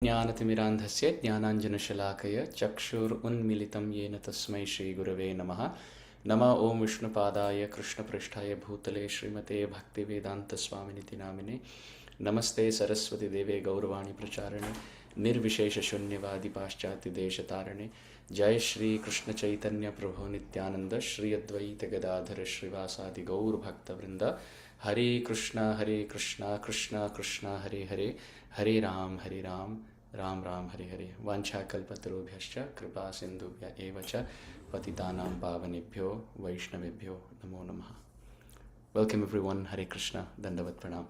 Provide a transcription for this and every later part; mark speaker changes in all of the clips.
Speaker 1: अज्ञानतिमिरान्धस्य ज्ञानाञ्जनशलाकया चक्षुरुन्मीलितं येन तस्मै श्रीगुरवे नमः। नमः ओं विष्णुपादाय कृष्णपृष्ठाय भूतले श्रीमते भक्तिवेदान्तस्वामिनिति नामिने। नमस्ते सरस्वती देवे गौरवाणी प्रचारणे निर्विशेषशून्यवादी पाश्चात्यदेशतारणे। जय श्री कृष्ण चैतन्य प्रभु नित्यानंद श्री अद्वैत गदाधर श्रीवासादि गौर भक्तवृंद। हरे कृष्णा कृष्णा कृष्णा हरे हरे, हरे राम राम राम हरे हरे। वाञ्छाकल्पतरुभ्यश्च कृपा सिन्धुभ्य एव च पतितानां पावनेभ्यो वैष्णवेभ्यो नमो नमः। Welcome everyone. Hare Krishna. Dandavat Pranam.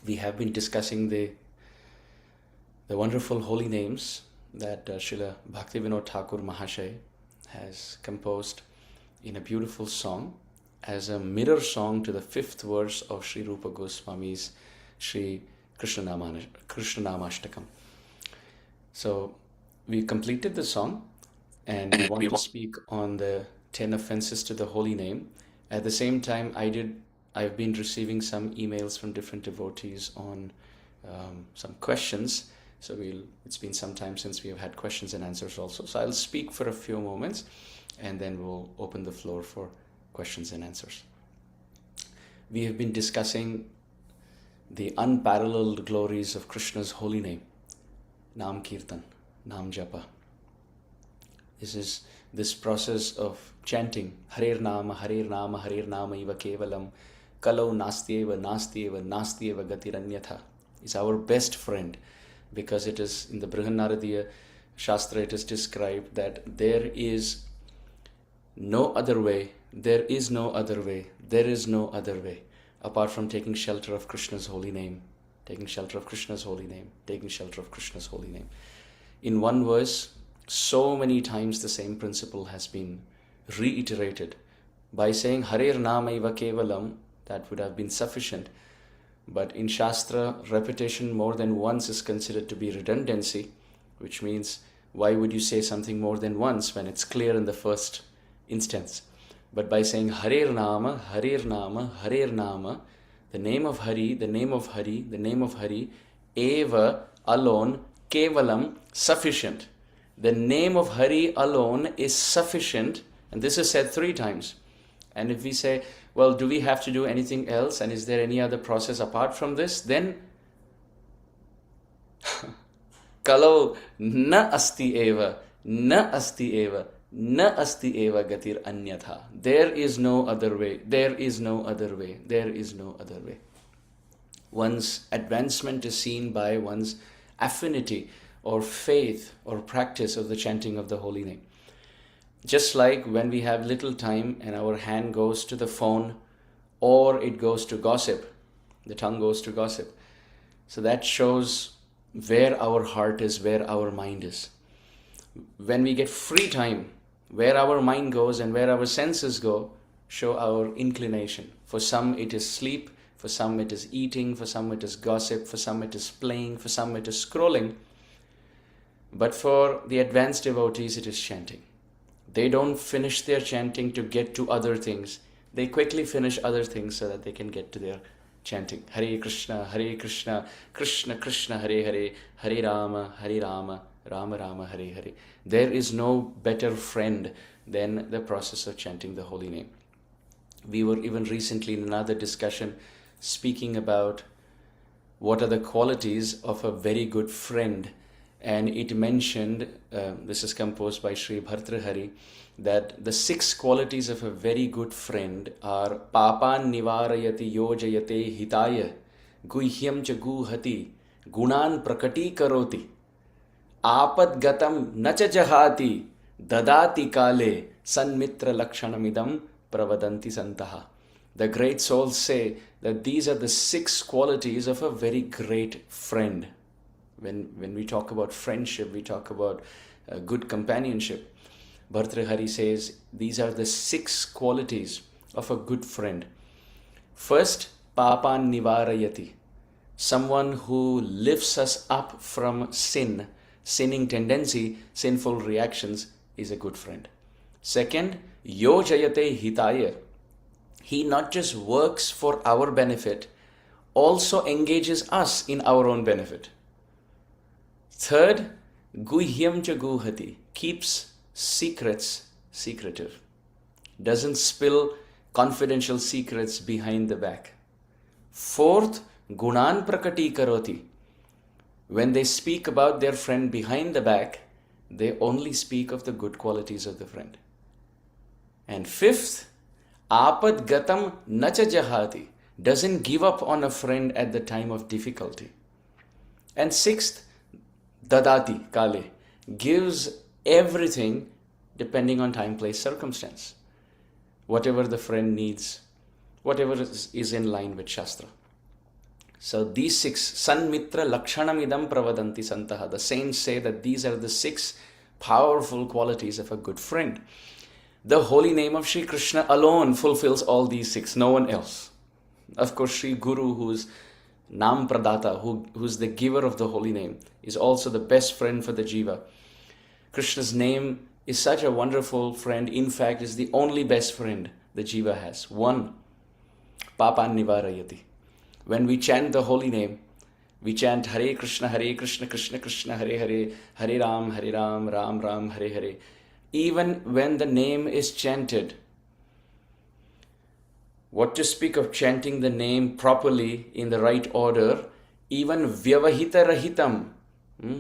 Speaker 1: We have been discussing the wonderful holy names that Srila Bhaktivinoda Thakur Mahashay has composed in a beautiful song as a mirror song to the fifth verse of Sri Rupa Goswami's Sri Krishna Namastakam. So we completed the song and we want to speak on the 10 offenses to the holy name. At the same time, I've been receiving some emails from different devotees on some questions. So it's been some time since we have had questions and answers also. So I'll speak for a few moments and then we'll open the floor for questions and answers. We have been discussing the unparalleled glories of Krishna's holy name, Nam Kirtan, Nam Japa. This process of chanting Hare Nama, Hare Nama, Hare Nama Iva Kevalam, Kalau Nastyeva, Nastyeva, Nastyeva Gatiranyatha is our best friend, because it is in the Brihanaradiya Shastra it is described that there is no other way, there is no other way, there is no other way apart from taking shelter of Krishna's holy name, taking shelter of Krishna's holy name, taking shelter of Krishna's holy name. In one verse, so many times the same principle has been reiterated. By saying Hare Nama Iva Kevalam, that would have been sufficient. But in Shastra, repetition more than once is considered to be redundancy, which means why would you say something more than once when it's clear in the first instance? But by saying Hare Nama, Hare Nama, Hare Nama, the name of Hari, the name of Hari, the name of Hari, Eva, alone, Kevalam, sufficient. The name of Hari alone is sufficient, and this is said 3 times. And if we say, well, do we have to do anything else, and is there any other process apart from this? Then Kalau na asti eva, na asti eva, na asti eva gatir anyatha. There is no other way, there is no other way, there is no other way. One's advancement is seen by one's affinity or faith or practice of the chanting of the holy name. Just like when we have little time and our hand goes to the phone or it goes to gossip, the tongue goes to gossip. So that shows where our heart is, where our mind is. When we get free time, where our mind goes and where our senses go, show our inclination. For some it is sleep, for some it is eating, for some it is gossip, for some it is playing, for some it is scrolling. But for the advanced devotees it is chanting. They don't finish their chanting to get to other things. They quickly finish other things so that they can get to their chanting. Hare Krishna, Krishna Krishna, Hare Hare, Hare Rama, Rama Rama, Hare Hare. There is no better friend than the process of chanting the holy name. We were even recently in another discussion speaking about what are the qualities of a very good friend. And it mentioned, this is composed by Sri Bhartrahari, that the 6 qualities of a very good friend are Papan Nivarayati Yojayate Hitaya, Guhyam cha Guhati, Gunan Prakati Karoti, Apad Gatam Nacha Jahati, Dadati Kale, Sanmitra Lakshanamidam Pravadanti Santaha. The great souls say that these are the 6 qualities of a very great friend. When we talk about friendship, we talk about good companionship. Bhartrahari says these are the 6 qualities of a good friend. First, Papan Nivarayati, someone who lifts us up from sin, sinning tendency, sinful reactions, is a good friend. Second, Yojayate Hitaya, he not just works for our benefit, also engages us in our own benefit. Third, guhyam cha guhati, keeps secrets secretive. Doesn't spill confidential secrets behind the back. Fourth, gunan prakati karoti. When they speak about their friend behind the back, they only speak of the good qualities of the friend. And fifth, apad gatam nacha jahati, doesn't give up on a friend at the time of difficulty. And sixth, dadati kale, gives everything depending on time, place, circumstance. Whatever the friend needs, whatever is in line with Shastra. So these six, sanmitra lakshanamidam pravadanti santaha, the saints say that these are the six powerful qualities of a good friend. The holy name of Sri Krishna alone fulfills all these six, no one else. Of course, Sri Guru, who's Nam Pradata, who's the giver of the holy name, is also the best friend for the jiva. Krishna's name is such a wonderful friend. In fact, is the only best friend the jiva has. One, papan nivarayati. When we chant the holy name, we chant Hare Krishna, Krishna Krishna, Hare Hare, Hare Ram, Ram Ram, Hare Hare. Even when the name is chanted, what to speak of chanting the name properly in the right order, even vyavahita rahitam,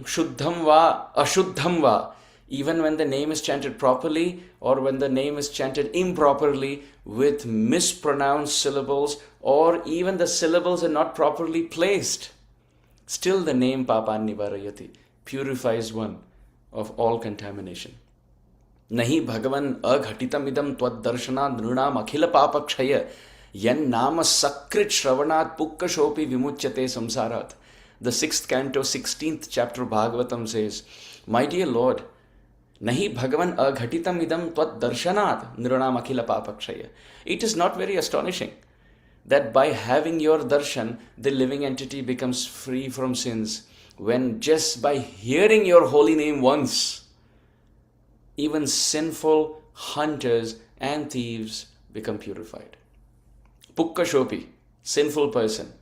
Speaker 1: shuddham va, ashuddham va, even when the name is chanted properly or when the name is chanted improperly with mispronounced syllables, or even the syllables are not properly placed, still the name papan nivarayati purifies one of all contamination. Nahi bhagavan aghatitam idam tvad darshanad nrunam akhila papakshaya yan nama sakrit shravanat pukkashopi vimuchyate samsarat. The 6th canto, 16th chapter Bhagavatam says, my dear Lord, nahi bhagavan aghatitam idam tvad darshanat nrunam akhila papakshaya. It is not very astonishing that by having your darshan, the living entity becomes free from sins, when just by hearing your holy name once, even sinful hunters and thieves become purified. Pukkashopi, sinful person,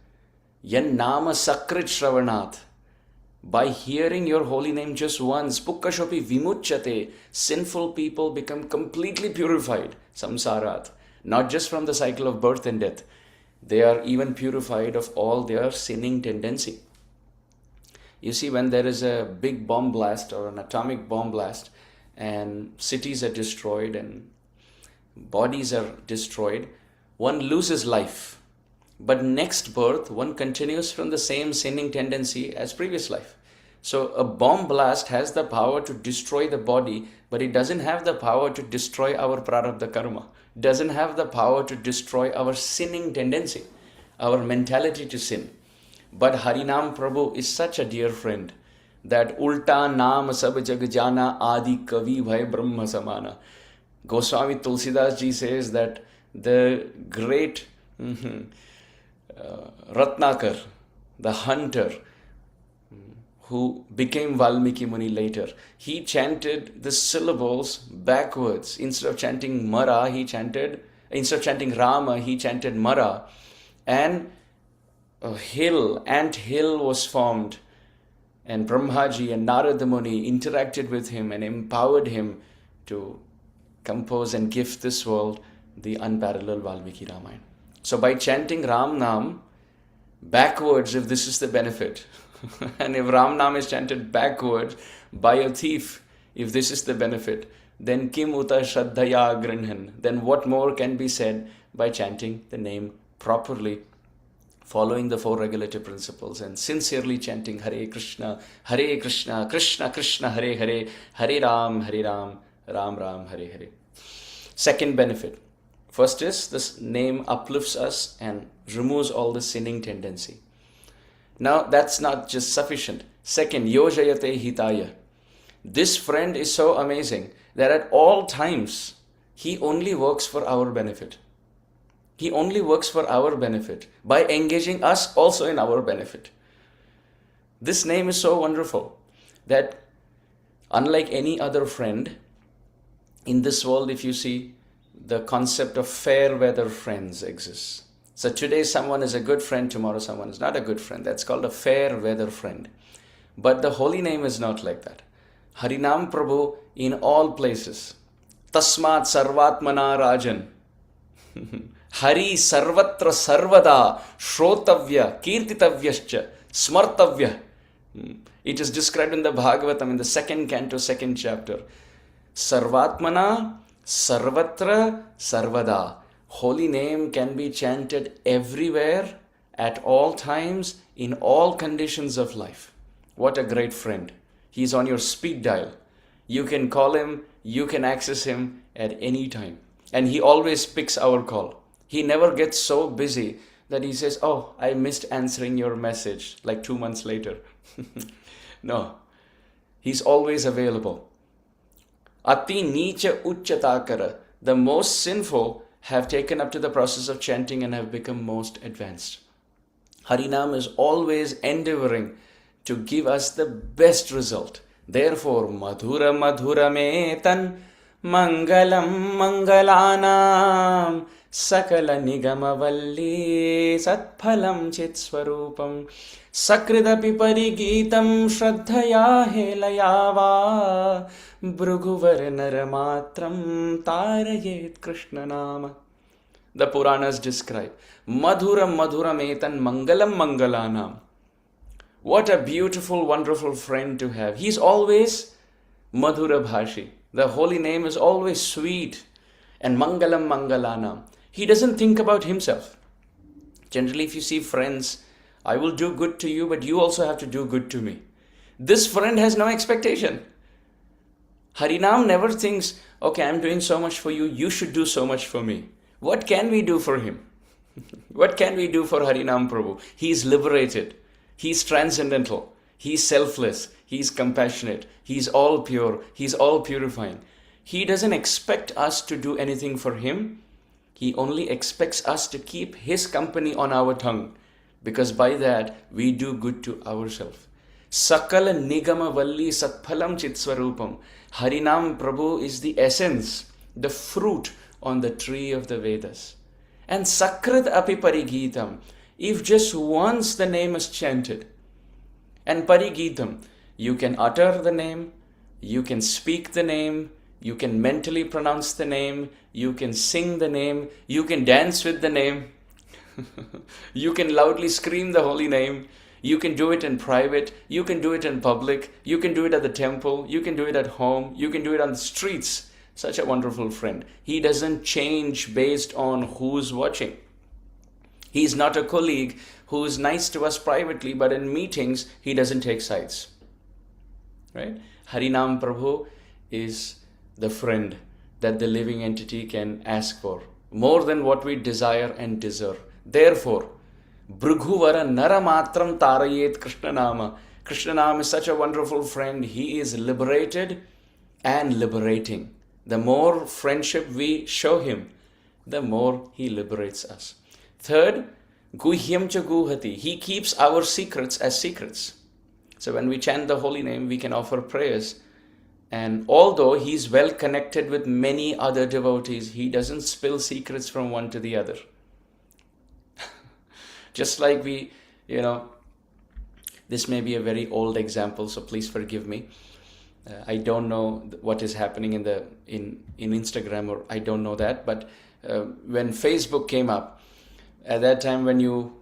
Speaker 1: yan nama sakrit shravanat, by hearing your holy name just once, pukkashopi vimuchyate, sinful people become completely purified, samsarat, not just from the cycle of birth and death, they are even purified of all their sinning tendency. You see, when there is a big bomb blast or an atomic bomb blast and cities are destroyed and bodies are destroyed, one loses life. But next birth, one continues from the same sinning tendency as previous life. So a bomb blast has the power to destroy the body, but it doesn't have the power to destroy our prarabdha karma. Doesn't have the power to destroy our sinning tendency, our mentality to sin. But Harinam Prabhu is such a dear friend that ulta naam sab jag jana adi kavi bhai brahma samana. Goswami Tulsidas ji says that the great Ratnakar, the hunter, who became Valmiki Muni later, he chanted the syllables backwards. Instead of chanting Mara, instead of chanting Rama, he chanted Mara. And ant hill was formed. And Brahmaji and Narada Muni interacted with him and empowered him to compose and gift this world the unparalleled Valmiki Ramayana. So by chanting Ram Nam backwards, if this is the benefit, and if Ram Nam is chanted backwards by a thief, if this is the benefit, then Kim Uta Shraddhaya Grinhan, then what more can be said by chanting the name properly, following the 4 regulative principles and sincerely chanting Hare Krishna, Krishna Krishna, Hare Hare, Hare Ram, Ram Ram, Hare Hare. Second benefit. First is, this name uplifts us and removes all the sinning tendency. Now, that's not just sufficient. Second, yojayate hitaya. This friend is so amazing that at all times, he only works for our benefit. He only works for our benefit by engaging us also in our benefit. This name is so wonderful that unlike any other friend, in this world, if you see, the concept of fair weather friends exists. So today someone is a good friend, tomorrow someone is not a good friend. That's called a fair weather friend. But the holy name is not like that. Harinam Prabhu in all places. Tasmat sarvatmana rajan. Hari sarvatra sarvada shrotavya kirtitavyascha smartavya. It is described in the Bhagavatam in the second canto, second chapter. Sarvatmana sarvatra sarvada. Holy name can be chanted everywhere, at all times, in all conditions of life. What a great friend. He's on your speed dial. You can call him, you can access him at any time. And he always picks our call. He never gets so busy that he says, oh, I missed answering your message like 2 months later. No, he's always available. Ati nicha uchatakara. The most sinful have taken up to the process of chanting and have become most advanced. Harinam is always endeavoring to give us the best result. Therefore, madhura madhura metan mangalam mangalanam sakala nigamavalli satphalam chitsvarupam sakridapi parigitam shraddhaya helayava Bhruguvar naramatram tarayet Krishna nama. The Puranas describe Madhuram Madhuram etan Mangalam Mangalanam. What a beautiful, wonderful friend to have. He's always Madhura Bhashi. The holy name is always sweet. And Mangalam Mangalanam. He doesn't think about himself. Generally, if you see friends, I will do good to you, but you also have to do good to me. This friend has no expectation. Harinam never thinks, okay, I'm doing so much for you, you should do so much for me. What can we do for him? What can we do for Harinam Prabhu? He is liberated. He is transcendental. He is selfless. He is compassionate. He is all pure. He is all purifying. He doesn't expect us to do anything for him. He only expects us to keep his company on our tongue, because by that we do good to ourselves. Sakala nigama valli satphalam chitsvarupam. Harinam Prabhu is the essence, the fruit on the tree of the Vedas. And sakrit api parigitam. If just once the name is chanted. And parigitam, you can utter the name, you can speak the name, you can mentally pronounce the name, you can sing the name, you can dance with the name, you can loudly scream the holy name. You can do it in private, you can do it in public, you can do it at the temple, you can do it at home, you can do it on the streets. Such a wonderful friend. He doesn't change based on who's watching. He's not a colleague who is nice to us privately, but in meetings, he doesn't take sides. Right? Harinam Prabhu is the friend that the living entity can ask for, more than what we desire and deserve. Therefore, Bhruguvara naramatram tarayet Krishna nama. Krishna nama is such a wonderful friend. He is liberated and liberating. The more friendship we show him, the more he liberates us. Third, guhyam cha guhati. He keeps our secrets as secrets. So when we chant the holy name, we can offer prayers. And although he is well connected with many other devotees, he doesn't spill secrets from one to the other. Just like we, this may be a very old example, so please forgive me. I don't know what is happening in Instagram, or I don't know that. But when Facebook came up, at that time when you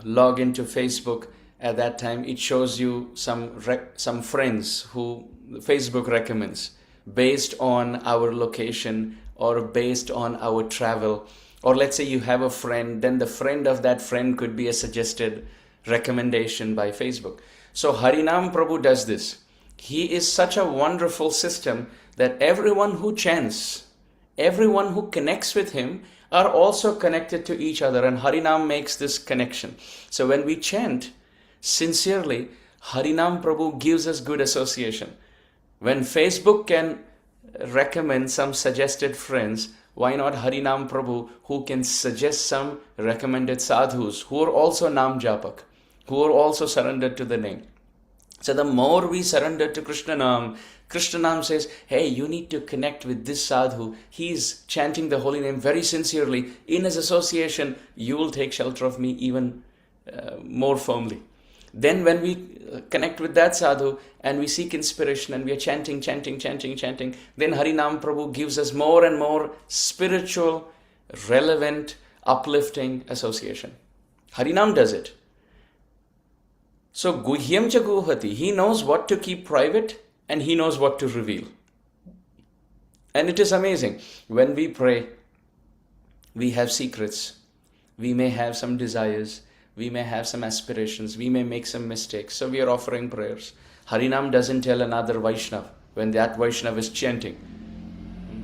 Speaker 1: log into Facebook, at that time it shows you some friends who Facebook recommends based on our location or based on our travel. Or let's say you have a friend, then the friend of that friend could be a suggested recommendation by Facebook. So Harinam Prabhu does this. He is such a wonderful system that everyone who chants, everyone who connects with him are also connected to each other, and Harinam makes this connection. So when we chant sincerely, Harinam Prabhu gives us good association. When Facebook can recommend some suggested friends, why not Harinam Prabhu, who can suggest some recommended sadhus who are also Nam Japak, who are also surrendered to the name. So the more we surrender to Krishna Nam says, hey, you need to connect with this sadhu. He's chanting the holy name very sincerely. In his association, you will take shelter of me even more firmly. Then when we connect with that sadhu and we seek inspiration and we are chanting, then Harinam Prabhu gives us more and more spiritual, relevant, uplifting association. Harinam does it. So guhyam cha guhati, he knows what to keep private and he knows what to reveal. And it is amazing. When we pray, we have secrets. We may have some desires. We may have some aspirations. We may make some mistakes. So we are offering prayers. Harinam doesn't tell another Vaishnava when that Vaishnava is chanting.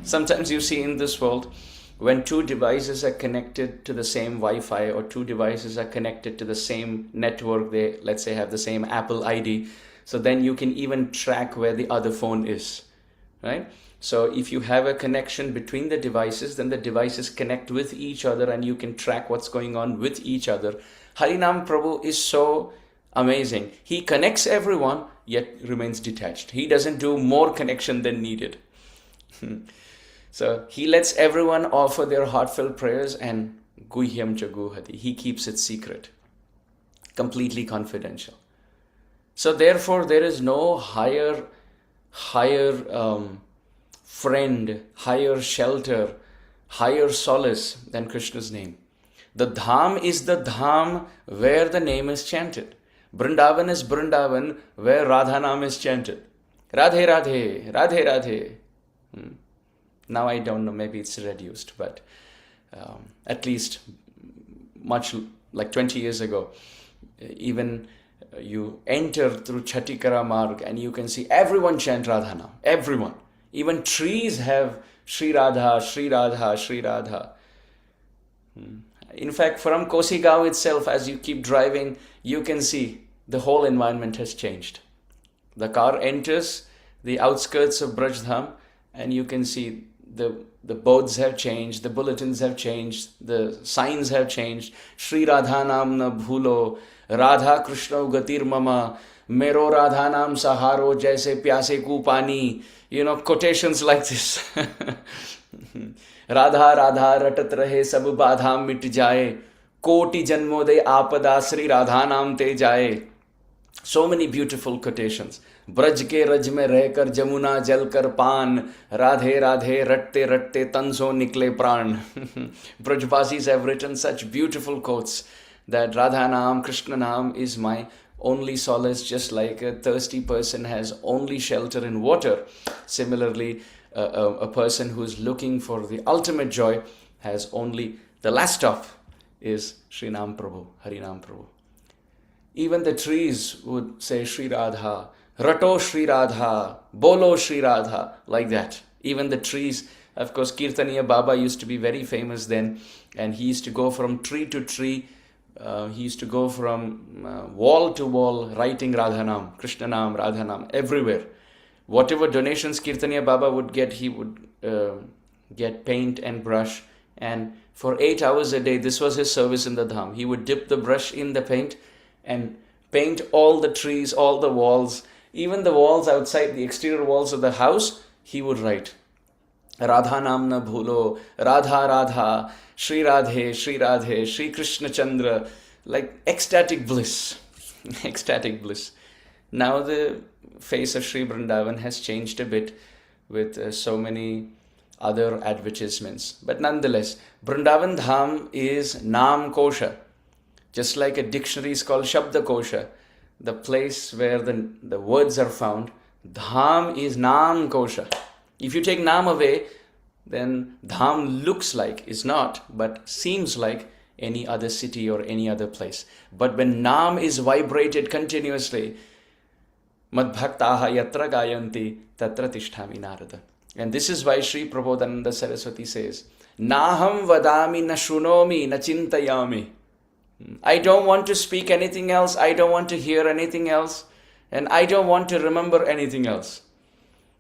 Speaker 1: Sometimes you see in this world, when two devices are connected to the same Wi-Fi or two devices are connected to the same network, they, let's say, have the same Apple ID, so then you can even track where the other phone is, right? So if you have a connection between the devices, then the devices connect with each other and you can track what's going on with each other. Harinam Prabhu is so amazing. He connects everyone, yet remains detached. He doesn't do more connection than needed. So he lets everyone offer their heartfelt prayers and guhyam cha guhati. He keeps it secret, completely confidential. So therefore there is no higher friend, higher shelter, higher solace than Krishna's name. The dham is the dham where the name is chanted. Vrindavan is Vrindavan where Radhanam is chanted. Radhe Radhe, Radhe Radhe. Now I don't know, maybe it's reduced, but at least much like 20 years ago, even you enter through Chatikara Marg and you can see everyone chant Radhanam, everyone. Even trees have Shri Radha, Shri Radha, Shri Radha. In fact, from Kosigao itself, as you keep driving, you can see the whole environment has changed. The car enters the outskirts of Brajdham and you can see the boards have changed, the bulletins have changed, the signs have changed. Shri Radhanam na bhulo, Radha Krishna gatir mama, mero Radhanam saharo jaise pyase ku pani. You know, quotations like this. Radha Radha ratat rahe sab badham mit jaye, koti janmode aapada Sri Radhanam te jaye. So many beautiful quotations. Braj के रज में रहकर जमुना जल कर पान, राधे राधे रटते रटते तन सो निकले प्राण. Brajvasis have written such beautiful quotes that Radha Naam, Krishna Naam is my only solace, just like a thirsty person has only shelter in water. Similarly, a person who is looking for the ultimate joy has only, the last stop is Śrīnam Prabhu, Harinam Prabhu. Even the trees would say Shri Radha, Rato Shri Radha, Bolo Shri Radha, like that. Even the trees, of course, Kirtaniya Baba used to be very famous then, and he used to go from tree to tree, he used to go from wall to wall, writing Radhanam, Krishnanam, Radhanam, everywhere. Whatever donations Kirtaniya Baba would get, he would get paint and brush, and for 8 hours a day, this was his service in the Dham. He would dip the brush in the paint and paint all the trees, all the walls, even the walls outside, the exterior walls of the house, he would write Radha Nam na bhulo, Radha Radha, Shri Radhe, Shri Radhe, Shri Krishna Chandra, like ecstatic bliss, ecstatic bliss. Now the face of Shri Vrindavan has changed a bit with so many other advertisements. But nonetheless, Vrindavan Dham is Nam Kosha. Just like a dictionary is called Shabda Kosha, the place where the words are found, Dham is Nam Kosha. If you take Nam away, then Dham looks like, is not, but seems like any other city or any other place. But when Nam is vibrated continuously, Madbhaktaha yatra gayanti tatra tishtami narada. And this is why Sri Prabodhananda Saraswati says, Naham vadami na shunomi na chintayami. I don't want to speak anything else, I don't want to hear anything else, and I don't want to remember anything else.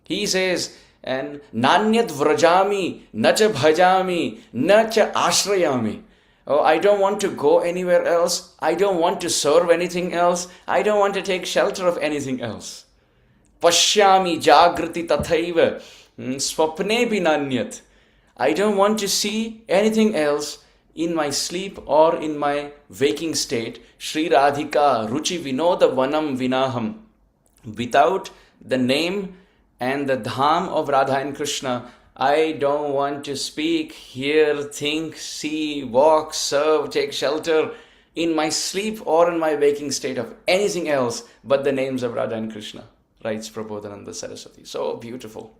Speaker 1: He says, and Nanyat vrajami, nacha bhajami, nacha ashrayami. Oh, I don't want to go anywhere else, I don't want to serve anything else, I don't want to take shelter of anything else. Pashyami jagriti tathaiva, swapne binanyat. I don't want to see anything else, in my sleep or in my waking state, Shri Radhika Ruchi Vinoda Vanam Vinaham. Without the name and the dham of Radha and Krishna, I don't want to speak, hear, think, see, walk, serve, take shelter in my sleep or in my waking state of anything else but the names of Radha and Krishna, writes Prabodhananda Saraswati. So beautiful.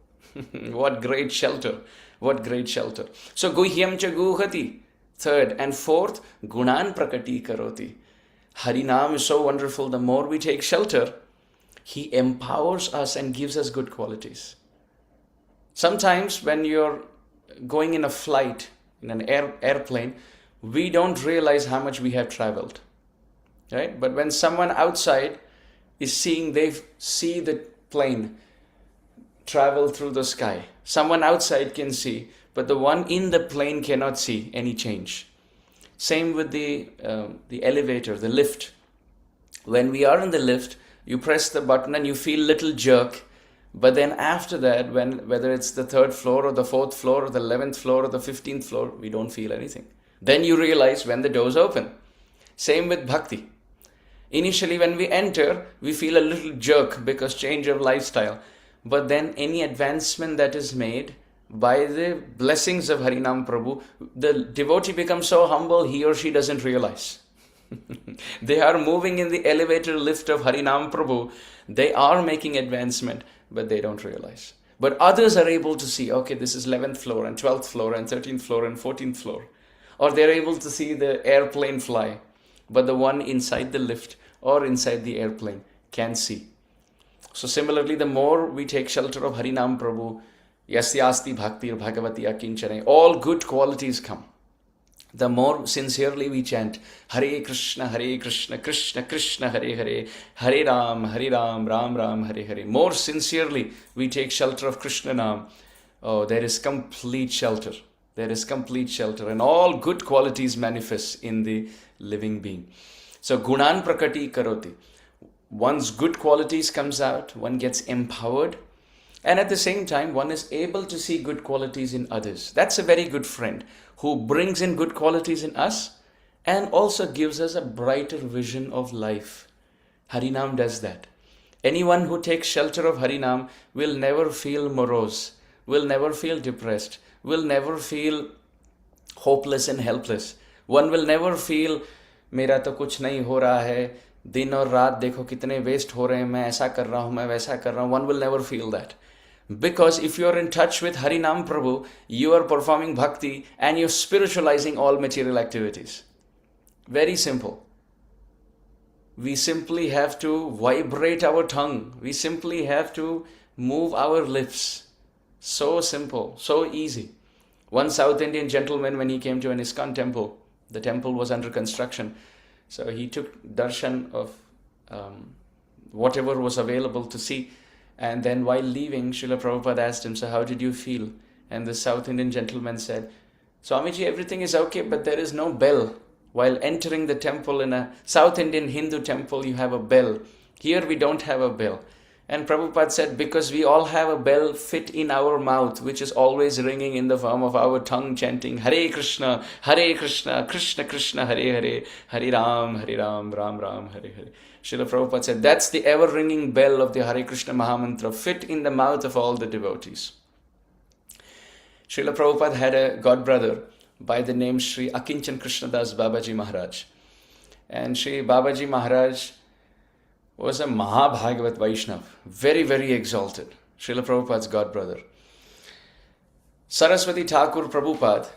Speaker 1: What great shelter. What great shelter. So guhyam cha guhati. Third and fourth, gunan prakati karoti. Harinam is so wonderful. The more we take shelter, he empowers us and gives us good qualities. Sometimes when you're going in a flight, in an airplane, we don't realize how much we have traveled. Right? But when someone outside is seeing, they see the plane travel through the sky. Someone outside can see, but the one in the plane cannot see any change. Same with the elevator, the lift. When we are in the lift, you press the button and you feel little jerk. But then after that, whether it's the 3rd floor or the 4th floor or the 11th floor or the 15th floor, we don't feel anything. Then you realize when the doors open. Same with Bhakti. Initially when we enter, we feel a little jerk because change of lifestyle. But then any advancement that is made by the blessings of Harinam Prabhu, the devotee becomes so humble he or she doesn't realize. They are moving in the elevator lift of Harinam Prabhu. They are making advancement, but they don't realize. But others are able to see, okay, this is 11th floor and 12th floor and 13th floor and 14th floor. Or they're able to see the airplane fly. But the one inside the lift or inside the airplane can see. So similarly, the more we take shelter of Harinam Prabhu, Yasyasti Bhaktir Bhagavati Akinchane, all good qualities come. The more sincerely we chant, Hare Krishna, Krishna Krishna, Hare Hare, Hare Ram, Ram Ram, Hare Hare. More sincerely we take shelter of Krishna Nam. Oh, there is complete shelter. There is complete shelter. And all good qualities manifest in the living being. So, Gunan Prakati Karoti. One's good qualities comes out, one gets empowered, and at the same time one is able to see good qualities in others. That's a very good friend who brings in good qualities in us and also gives us a brighter vision of life. Harinam does that. Anyone who takes shelter of Harinam will never feel morose, will never feel depressed, will never feel hopeless and helpless. One will never feel, मेरा तो कुछ नहीं हो रहा है, दिन और रात देखो कितने वेस्ट हो रहे हैं, मैं ऐसा कर रहा हूँ, मैं वैसा कर रहा हूँ. One will never feel that. Because if you are in touch with Harinam Prabhu, you are performing bhakti and you're spiritualizing all material activities. Very simple. We simply have to vibrate our tongue. We simply have to move our lips. So simple, so easy. One South Indian gentleman, when he came to an ISKCON temple, the temple was under construction. So he took darshan of whatever was available to see. And then while leaving, Srila Prabhupada asked him, so how did you feel? And the South Indian gentleman said, Swamiji, everything is okay, but there is no bell. While entering the temple in a South Indian Hindu temple, you have a bell. Here we don't have a bell. And Prabhupada said, because we all have a bell fit in our mouth, which is always ringing in the form of our tongue chanting, Hare Krishna, Krishna Krishna, Hare Hare, Hare Ram, Ram Ram, Hare Hare. Srila Prabhupada said, that's the ever-ringing bell of the Hare Krishna Mahamantra, fit in the mouth of all the devotees. Srila Prabhupada had a godbrother by the name Sri Akinchan Krishnadas Babaji Maharaj. And Sri Babaji Maharaj was a Bhagavad Vaiṣṇava, very, very exalted. Srila Prabhupada's godbrother. Saraswati Thakur Prabhupada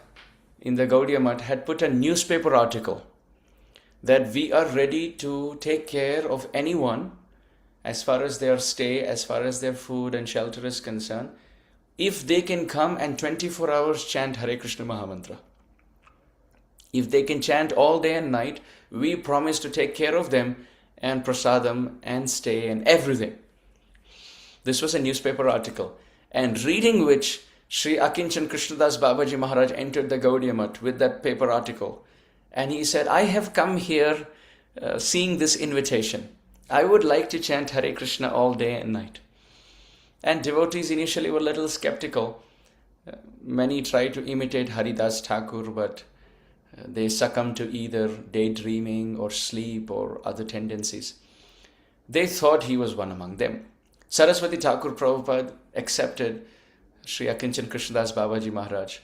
Speaker 1: in the Gauḍīya Math had put a newspaper article that we are ready to take care of anyone as far as their stay, as far as their food and shelter is concerned, if they can come and 24 hours chant Hare Krishna Mahamantra. If they can chant all day and night, we promise to take care of them and prasadam and stay and everything. This was a newspaper article, and reading which Sri Akinchan Krishnadas Babaji Maharaj entered the Gauḍīya Math with that paper article. And he said, I have come here seeing this invitation. I would like to chant Hare Krishna all day and night. And devotees initially were a little skeptical. Many tried to imitate Haridas Thakur, but they succumb to either daydreaming or sleep or other tendencies. They thought he was one among them. Saraswati Thakur Prabhupada accepted Sri Akinchan Krishnadas Babaji Maharaj,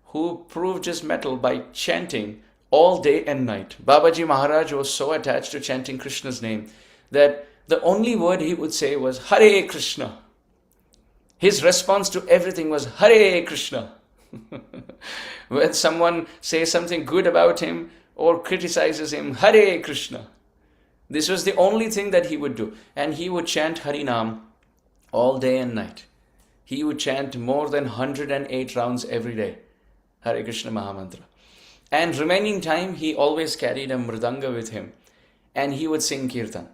Speaker 1: who proved his mettle by chanting all day and night. Babaji Maharaj was so attached to chanting Krishna's name that the only word he would say was Hare Krishna. His response to everything was Hare Krishna. When someone says something good about him or criticizes him, Hare Krishna. This was the only thing that he would do. And he would chant Harinam all day and night. He would chant more than 108 rounds every day. Hare Krishna Mahamantra. And remaining time, he always carried a mridanga with him. And he would sing kirtan.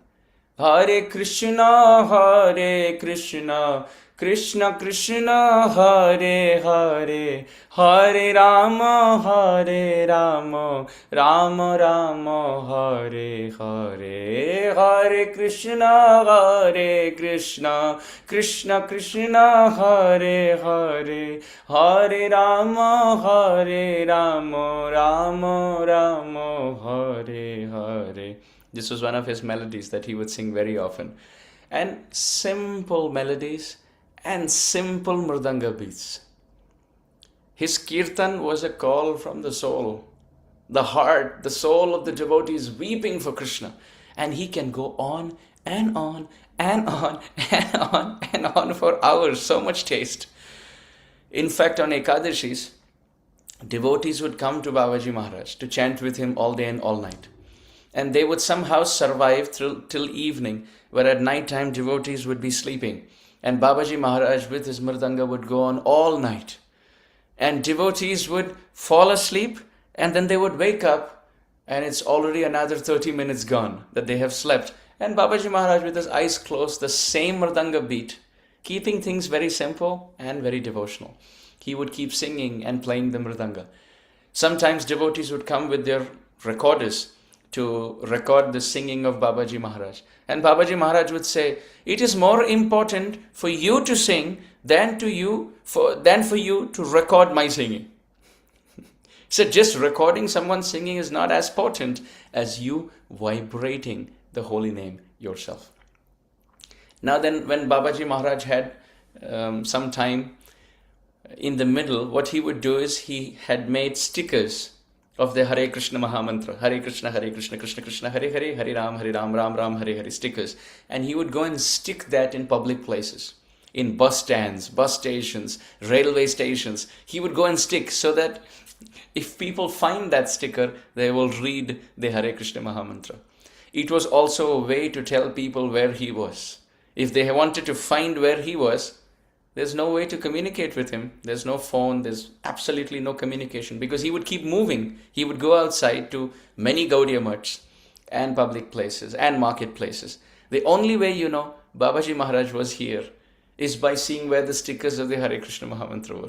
Speaker 1: Hare Krishna, Hare Krishna, Krishna Krishna, Hare Hare, Hare Rama, Hare Rama, Rama Rama, Hare Hare, Hare Krishna, Hare Krishna, Krishna Krishna, Hare Hare, Hare Rama, Hare Rama, Rama Rama, Hare Hare. This was one of his melodies that he would sing very often. And simple melodies and simple mridanga beats. His kirtan was a call from the soul, the heart, the soul of the devotees weeping for Krishna. And he can go on and on and on and on and on for hours. So much taste. In fact, on Ekadashis, devotees would come to Babaji Maharaj to chant with him all day and all night. And they would somehow survive till evening, where at night time devotees would be sleeping. And Babaji Maharaj with his mridanga would go on all night. And devotees would fall asleep and then they would wake up and it's already another 30 minutes gone that they have slept. And Babaji Maharaj with his eyes closed, the same mridanga beat, keeping things very simple and very devotional. He would keep singing and playing the mridanga. Sometimes devotees would come with their recorders to record the singing of Babaji Maharaj. And Babaji Maharaj would say, it is more important for you to sing than for you to record my singing. So just recording someone singing is not as potent as you vibrating the holy name yourself. Now then, when Babaji Maharaj had some time in the middle, what he would do is he had made stickers of the Hare Krishna Mahamantra, Hare Krishna, Krishna Krishna, Hare Hare, Hare Ram, Ram Ram, Hare Hare stickers. And he would go and stick that in public places, in bus stands, bus stations, railway stations. He would go and stick so that if people find that sticker, they will read the Hare Krishna Mahamantra. It was also a way to tell people where he was. If they wanted to find where he was, there's no way to communicate with him. There's no phone. There's absolutely no communication because he would keep moving. He would go outside to many Gauḍīya mutts and public places and marketplaces. The only way you know Babaji Maharaj was here is by seeing where the stickers of the Hare Krishna Mahamantra were.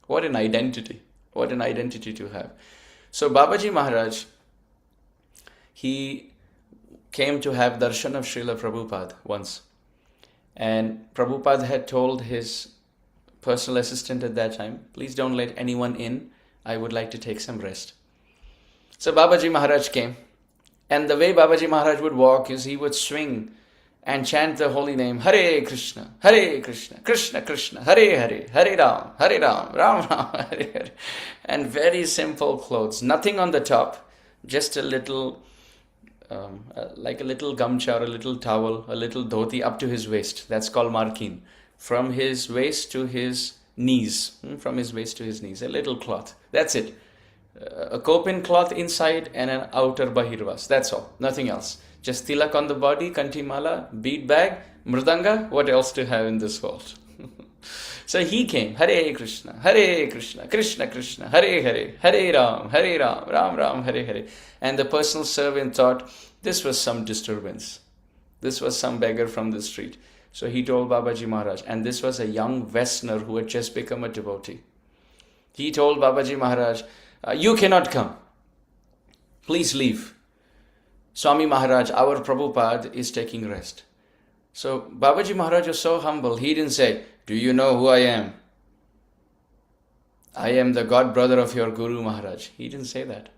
Speaker 1: What an identity. What an identity to have. So Babaji Maharaj, he came to have darshan of Srila Prabhupada once. And Prabhupada had told his personal assistant at that time, please don't let anyone in. I would like to take some rest. So Babaji Maharaj came. And the way Babaji Maharaj would walk is he would swing and chant the holy name, Hare Krishna, Krishna Krishna, Hare Hare, Hare Ram, Ram Ram, Hare Hare. And very simple clothes, nothing on the top, just a little like a little gamcha or a little towel, a little dhoti up to his waist. That's called markin. From his waist to his knees. From his waist to his knees. A little cloth. That's it. A kopin cloth inside and an outer bahirvas. That's all. Nothing else. Just tilak on the body, kantimala, bead bag, mridanga. What else to have in this world? So he came. Hare Krishna, Krishna Krishna, Hare Hare, Hare Ram, Ram Ram, Hare Hare. And the personal servant thought this was some disturbance. This was some beggar from the street. So he told Babaji Maharaj, and this was a young Westerner who had just become a devotee. He told Babaji Maharaj, you cannot come. Please leave. Swami Maharaj, our Prabhupada, is taking rest. So Babaji Maharaj was so humble. He didn't say, do you know who I am? I am the god brother of your Guru Maharaj. He didn't say that.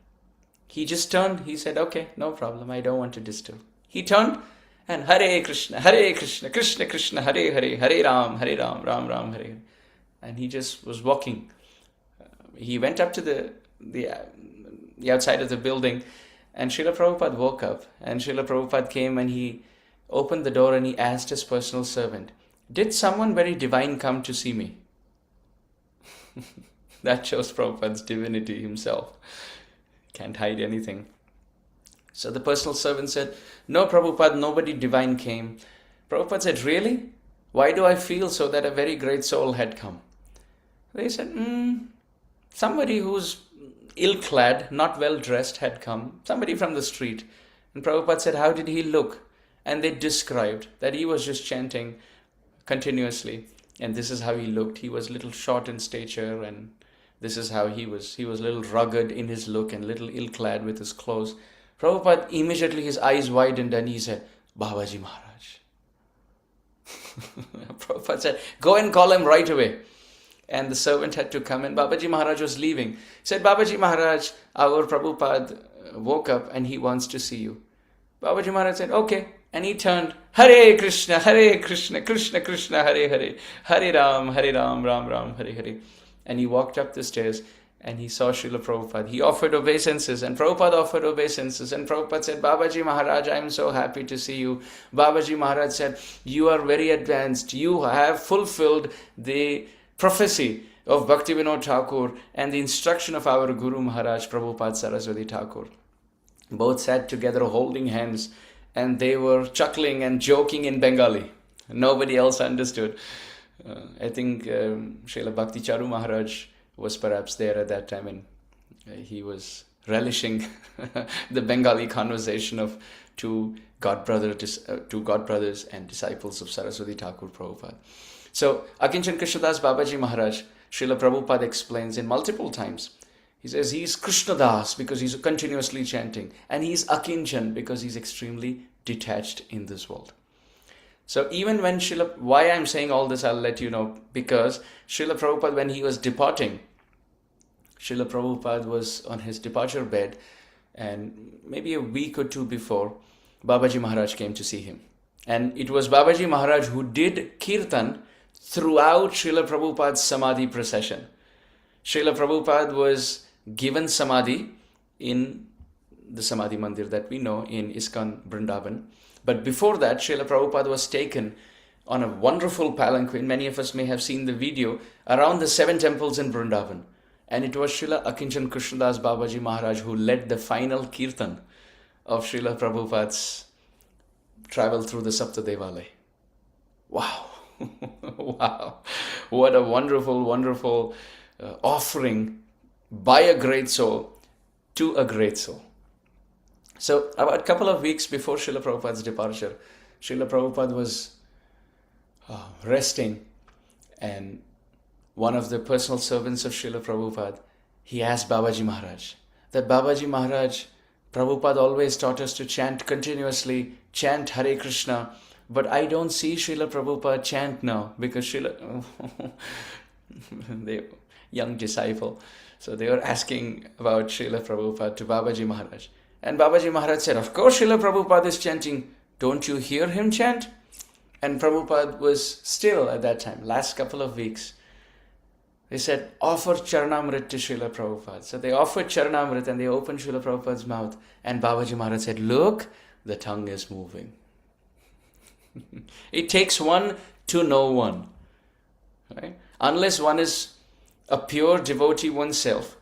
Speaker 1: He just turned, he said, okay, no problem, I don't want to disturb. He turned and Hare Krishna, Krishna Krishna, Hare Hare, Hare Ram, Ram Ram, Hare Hare. And he just was walking. He went up to the outside of the building, and Srila Prabhupada woke up, and Srila Prabhupada came and he opened the door and he asked his personal servant, did someone very divine come to see me? That shows Prabhupada's divinity himself. Can't hide anything. So the personal servant said, no, Prabhupada, nobody divine came. Prabhupada said, really? Why do I feel so that a very great soul had come? They said, somebody who's ill-clad, not well-dressed had come. Somebody from the street. And Prabhupada said, how did he look? And they described that he was just chanting continuously. And this is how he looked. He was little short in stature, and this is how he was. He was a little rugged in his look and little ill-clad with his clothes. Prabhupada, immediately his eyes widened and he said, Babaji Maharaj. Prabhupada said, go and call him right away. And the servant had to come, and Babaji Maharaj was leaving. He said, Babaji Maharaj, our Prabhupada woke up and he wants to see you. Babaji Maharaj said, okay. And he turned, Hare Krishna, Krishna Krishna, Hare Hare, Hare Ram, Ram Ram, Hare Hare. And he walked up the stairs and he saw Srila Prabhupada. He offered obeisances and Prabhupada offered obeisances. And Prabhupada said, Babaji Maharaj, I am so happy to see you. Babaji Maharaj said, you are very advanced. You have fulfilled the prophecy of Bhakti Vinod Thakur and the instruction of our Guru Maharaj, Prabhupada Saraswati Thakur. Both sat together holding hands, and they were chuckling and joking in Bengali. Nobody else understood. I think Srila Bhakti Charu Maharaj was perhaps there at that time, and he was relishing the Bengali conversation of two godbrothers and disciples of Saraswati Thakur Prabhupada. So, Akinchan Krishnadas Babaji Maharaj, Srila Prabhupada explains in multiple times. He says he's Krishnadas because he's continuously chanting, and he's Akinchan because he's extremely detached in this world. So even when why I'm saying all this, I'll let you know, because Srila Prabhupada, when he was departing, Srila Prabhupada was on his departure bed, and maybe a week or two before, Babaji Maharaj came to see him. And it was Babaji Maharaj who did kirtan throughout Srila Prabhupada's Samadhi procession. Srila Prabhupada was given Samadhi in the Samadhi Mandir that we know in ISKCON Vrindavan. But before that, Srila Prabhupada was taken on a wonderful palanquin. Many of us may have seen the video around the 7 temples in Vrindavan. And it was Srila Akinchan Krishnadas Babaji Maharaj who led the final kirtan of Srila Prabhupada's travel through the Sapta Devalaya. Wow. Wow. What a wonderful, wonderful offering by a great soul to a great soul. So about a couple of weeks before Srila Prabhupada's departure, Srila Prabhupada was resting, and one of the personal servants of Srila Prabhupada, he asked Babaji Maharaj that Babaji Maharaj, Prabhupada always taught us to chant continuously, chant Hare Krishna, but I don't see Srila Prabhupada chant now because Srila, the young disciple, so they were asking about Srila Prabhupada to Babaji Maharaj. And Babaji Maharaj said, of course Srila Prabhupada is chanting. Don't you hear him chant? And Prabhupada was still at that time, last couple of weeks. They said, offer Charanamrit to Srila Prabhupada. So they offered Charanamrit and they opened Srila Prabhupada's mouth. And Babaji Maharaj said, look, the tongue is moving. It takes one to know one. Right? Unless one is a pure devotee oneself,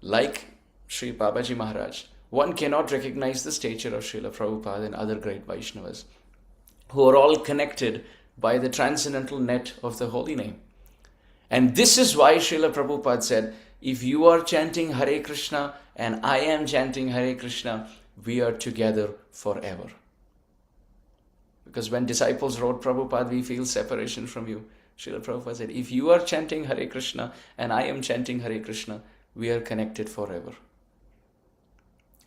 Speaker 1: like Sri Babaji Maharaj, one cannot recognize the stature of Srila Prabhupada and other great Vaishnavas, who are all connected by the transcendental net of the holy name. And this is why Srila Prabhupada said, if you are chanting Hare Krishna and I am chanting Hare Krishna, we are together forever. Because when disciples wrote, Prabhupada, we feel separation from you. Srila Prabhupada said, if you are chanting Hare Krishna and I am chanting Hare Krishna, we are connected forever.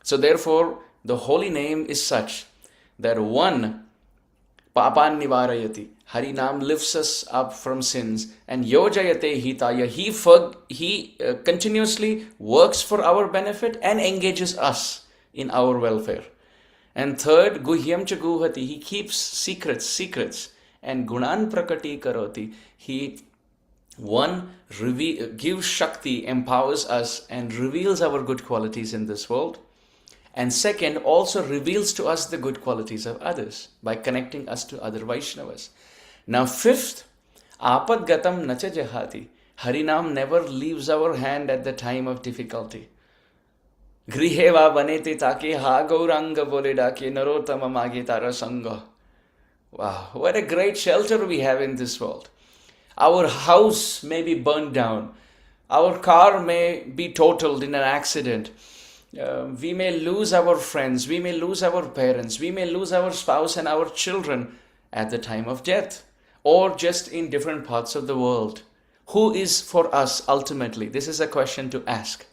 Speaker 1: So therefore, the holy name is such that one papan nivarayati. Harinam lifts us up from sins. And yojayate hitaya. He continuously works for our benefit and engages us in our welfare. And third, guhyam cha guhati. He keeps secrets. And gunan prakati karoti. He gives Shakti, empowers us and reveals our good qualities in this world. And second, also reveals to us the good qualities of others by connecting us to other Vaishnavas. Now fifth, apad gatam nacha jahati. Harinam never leaves our hand at the time of difficulty. Griheva vaneti take ha gauranga bole dake narotama mage tara sangha. Wow, what a great shelter we have in this world. Our house may be burned down. Our car may be totaled in an accident. We may lose our friends. We may lose our parents. We may lose our spouse and our children at the time of death, or just in different parts of the world. Who is for us ultimately? This is a question to ask.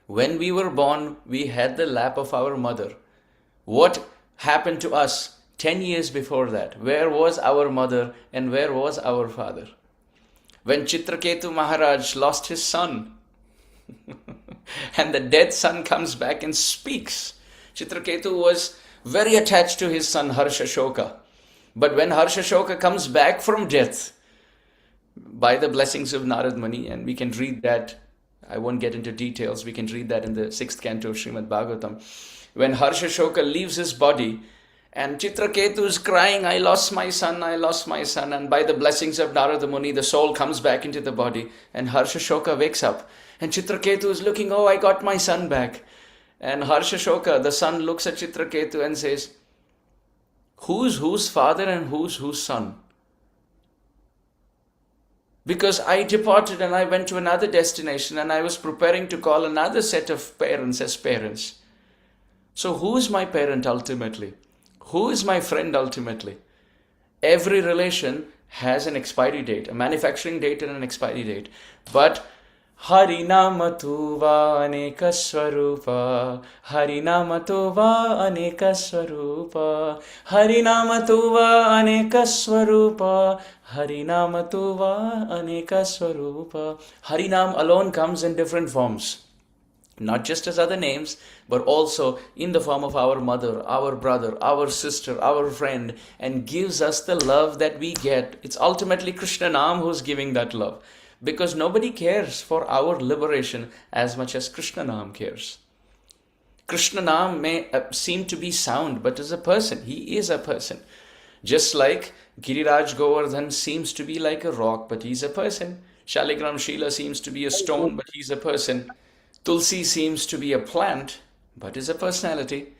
Speaker 1: When we were born, we had the lap of our mother. What happened to us 10 years before that? Where was our mother and where was our father? When Chitraketu Maharaj lost his son, and the dead son comes back and speaks. Chitraketu was very attached to his son Harshashoka. But when Harshashoka comes back from death, by the blessings of Narad Muni, and we can read that, I won't get into details, we can read that in the 6th canto of Śrīmad Bhāgavatam. When Harshashoka leaves his body, and Chitraketu is crying, I lost my son, and by the blessings of Narada Muni, the soul comes back into the body, and Harshashoka wakes up. And Chitraketu is looking, oh, I got my son back. And Harshashoka, the son, looks at Chitraketu and says, who's whose father and who's whose son? Because I departed and I went to another destination and I was preparing to call another set of parents as parents. So who is my parent ultimately? Who is my friend ultimately? Every relation has an expiry date, a manufacturing date and an expiry date. But Harinama tuva aneka swarupa, Harinama tuva aneka swarupa, Harinama tuva aneka swarupa, Harinama tuva aneka swarupa. Harinam alone comes in different forms. Not just as other names, but also in the form of our mother, our brother, our sister, our friend, and gives us the love that we get. It's ultimately Krishna Nam who's giving that love. Because nobody cares for our liberation as much as Krishna Nam cares. Krishna Nam may seem to be sound, but is a person. He is a person. Just like Giriraj Govardhan seems to be like a rock, but he's a person. Shaligram Shila seems to be a stone, but he's a person. Tulsi seems to be a plant, but is a personality.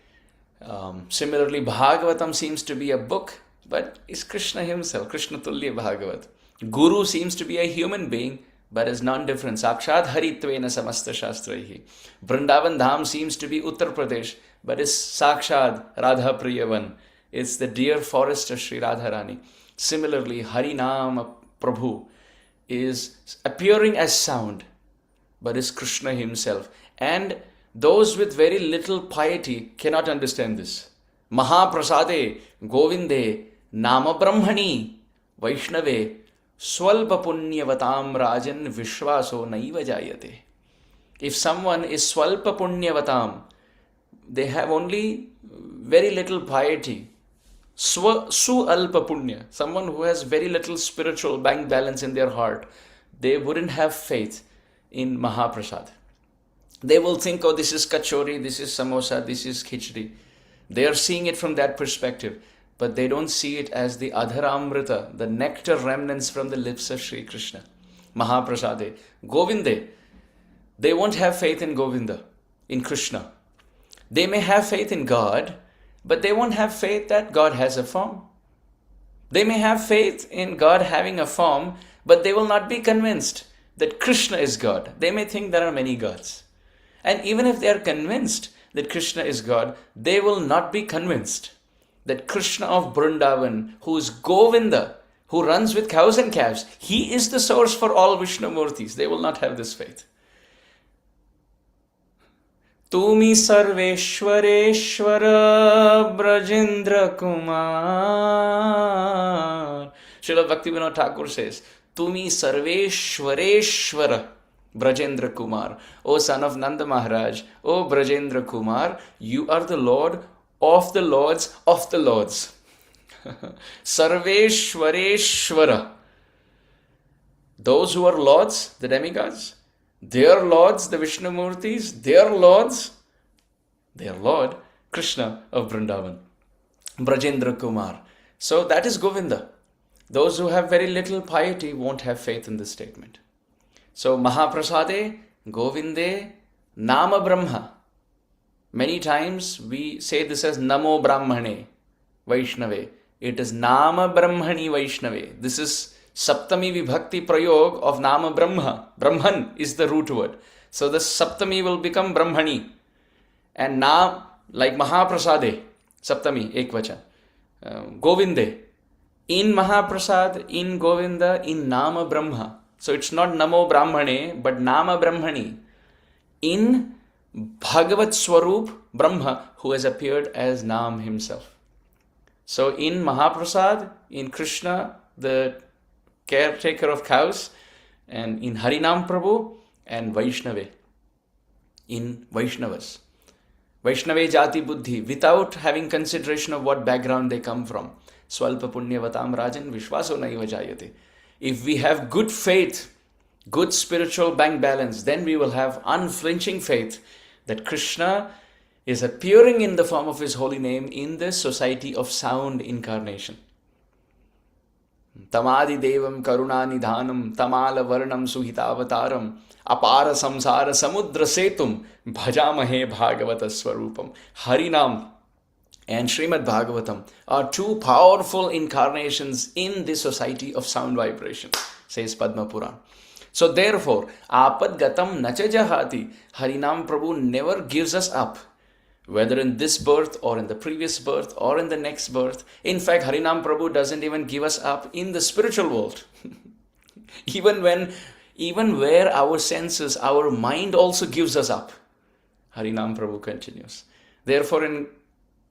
Speaker 1: Similarly, Bhagavatam seems to be a book, but is Krishna himself, Krishna Tulya Bhagavat. Guru seems to be a human being, but is non-different. Sakshad Haritvena Samasta Shastraihi. Vrindavan Dham seems to be Uttar Pradesh, but is Sakshad Radha Priyavan. It's the dear forest of Sri Radharani. Similarly, Harinam Prabhu is appearing as sound, but is Krishna himself. And those with very little piety cannot understand this. Mahaprasade Govinde Nama Brahmani Vaishnave Swalpa Punyavatam Rajan Vishwaso Naiva Jayate. If someone is Swalpa Punyavatam, they have only very little piety. Su-alpa punya, someone who has very little spiritual bank balance in their heart, they wouldn't have faith in Mahaprasad. They will think, oh, this is kachori, this is samosa, this is khichdi. They are seeing it from that perspective, but they don't see it as the adharamrita, the nectar remnants from the lips of Sri Krishna. Mahaprasade. Govinde. They won't have faith in Govinda, in Krishna. They may have faith in God, but they won't have faith that God has a form. They may have faith in God having a form, but they will not be convinced that Krishna is God. They may think there are many gods. And even if they are convinced that Krishna is God, they will not be convinced that Krishna of Vrindavan, who is Govinda, who runs with cows and calves, he is the source for all Vishnu Murtis. They will not have this faith. Tumi Sarveshwareshwara Brajendra Kumar. Srila Bhaktivinoda Thakur says, Tumi Sarveshwareshwara Brajendra Kumar. O son of Nanda Maharaj, O Brajendra Kumar, you are the Lord of the Lords of the Lords. Sarveshwareshwara. Those who are lords, the demigods, their lords, the Vishnumurtis, their lords, their Lord, Krishna of Vrindavan, Brajendra Kumar. So that is Govinda. Those who have very little piety won't have faith in this statement. So Mahaprasade, Govinde, Nama Brahma. Many times we say this as Namo Brahmane Vaishnave. It is Nama Brahmani Vaishnave. This is Saptami Vibhakti Prayog of Nama Brahma. Brahman is the root word. So the Saptami will become Brahmani. And Nam, like Mahaprasade, Saptami, Ekvachan. Govinde. In Mahaprasad, in Govinda, in Nama Brahma. So it's not Namo Brahmane, but Nama Brahmani. In Bhagavat Swarup Brahma, who has appeared as Nam himself. So in Mahaprasad, in Krishna, the caretaker of cows, and in Harinam Prabhu, and Vaishnave, in Vaishnavas. Vaishnave Jati Buddhi, without having consideration of what background they come from. Swalpa Punyavatam Rajan Vishwaso Naiva Jayate. If we have good faith, good spiritual bank balance, then we will have unflinching faith that Krishna is appearing in the form of his holy name in the society of sound incarnation. Tamadi Devam Karunani Dhanam Tamala Varnam Suhitavataram Apara Samsara Samudra Setum Bhajamahe Bhagavata Swarupam. Harinam and Śrīmad Bhāgavatam are two powerful incarnations in the society of sound vibration, says Padma Puran. So therefore, Apad Gatam Nacha Jahati, Harinam Prabhu never gives us up, whether in this birth or in the previous birth or in the next birth. In fact, Harinam Prabhu doesn't even give us up in the spiritual world. Even where our senses, our mind also gives us up, Harinam Prabhu continues. Therefore, in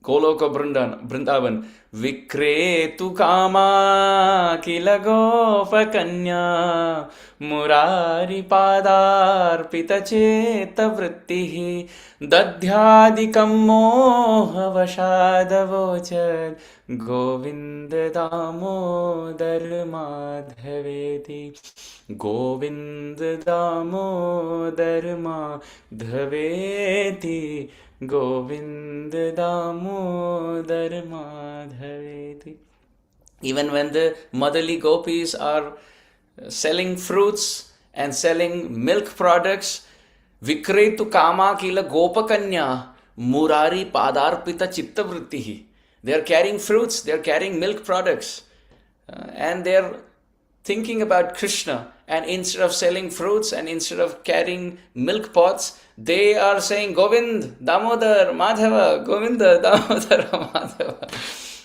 Speaker 1: Goloka Vrindavan, Vikretu Kama Kila Gopa Kanya Murari Padar Pita Cheta Vrittihi Dadhyadikam Moha Vashadavochad Govinda Damodar Madhaveti Govinda Damodar Madhaveti Govinda Damodar Madhaveti. Even when the motherly gopis are selling fruits and selling milk products, Vikretu Kama Kila Gopakanya Murari Padarpita Chitta Vrittihi. They are carrying fruits, they are carrying milk products, and they are thinking about Krishna. And instead of selling fruits and instead of carrying milk pots, they are saying Govind, Damodar, Madhava, Govinda, Damodar, Madhava.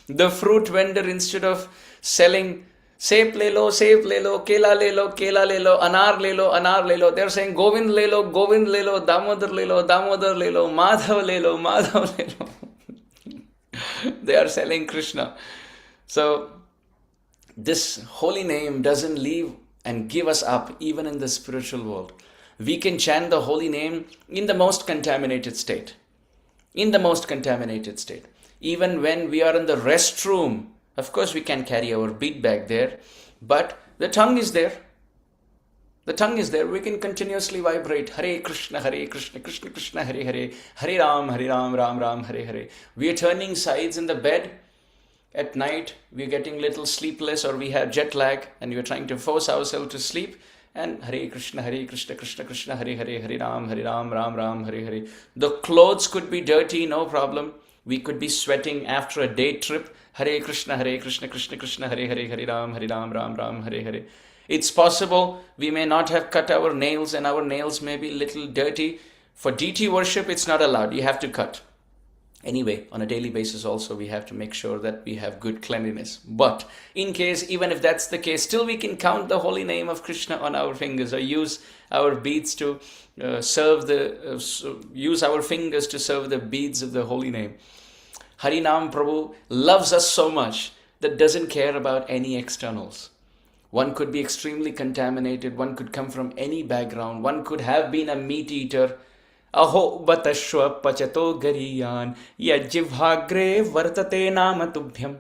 Speaker 1: The fruit vendor, instead of selling Sep le lo, Kela le lo, Anar le lo, they are saying Govind le lo, Damodar le lo, Madhava le lo, Madhava le lo. They are selling Krishna. So this holy name doesn't leave and give us up even in the spiritual world. We can chant the holy name in the most contaminated state. In the most contaminated state. Even when we are in the restroom, of course we can carry our bead bag there, but the tongue is there. The tongue is there. We can continuously vibrate. Hare Krishna, Krishna Krishna, Hare Hare, Hare Ram, Ram Ram, Hare Hare. We are turning sides in the bed. At night, we are getting little sleepless or we have jet lag and we are trying to force ourselves to sleep. And Hare Krishna, Krishna Krishna, Hare Hare, Hare Ram, Ram Ram, Hare Hare. The clothes could be dirty, no problem. We could be sweating after a day trip. Hare Krishna, Krishna Krishna, Hare Hare, Hare Ram, Ram, Hare Hare. It's possible we may not have cut our nails and our nails may be little dirty. For deity worship, it's not allowed. You have to cut. Anyway, on a daily basis also, we have to make sure that we have good cleanliness. But in case, even if that's the case, still we can count the holy name of Krishna on our fingers, or use our beads to use our fingers to serve the beads of the holy name. Harinam Prabhu loves us so much that doesn't care about any externals. One could be extremely contaminated, one could come from any background, one could have been a meat eater. Aho batashwa pachato gariyan yajivhagre vartate namatubhyam.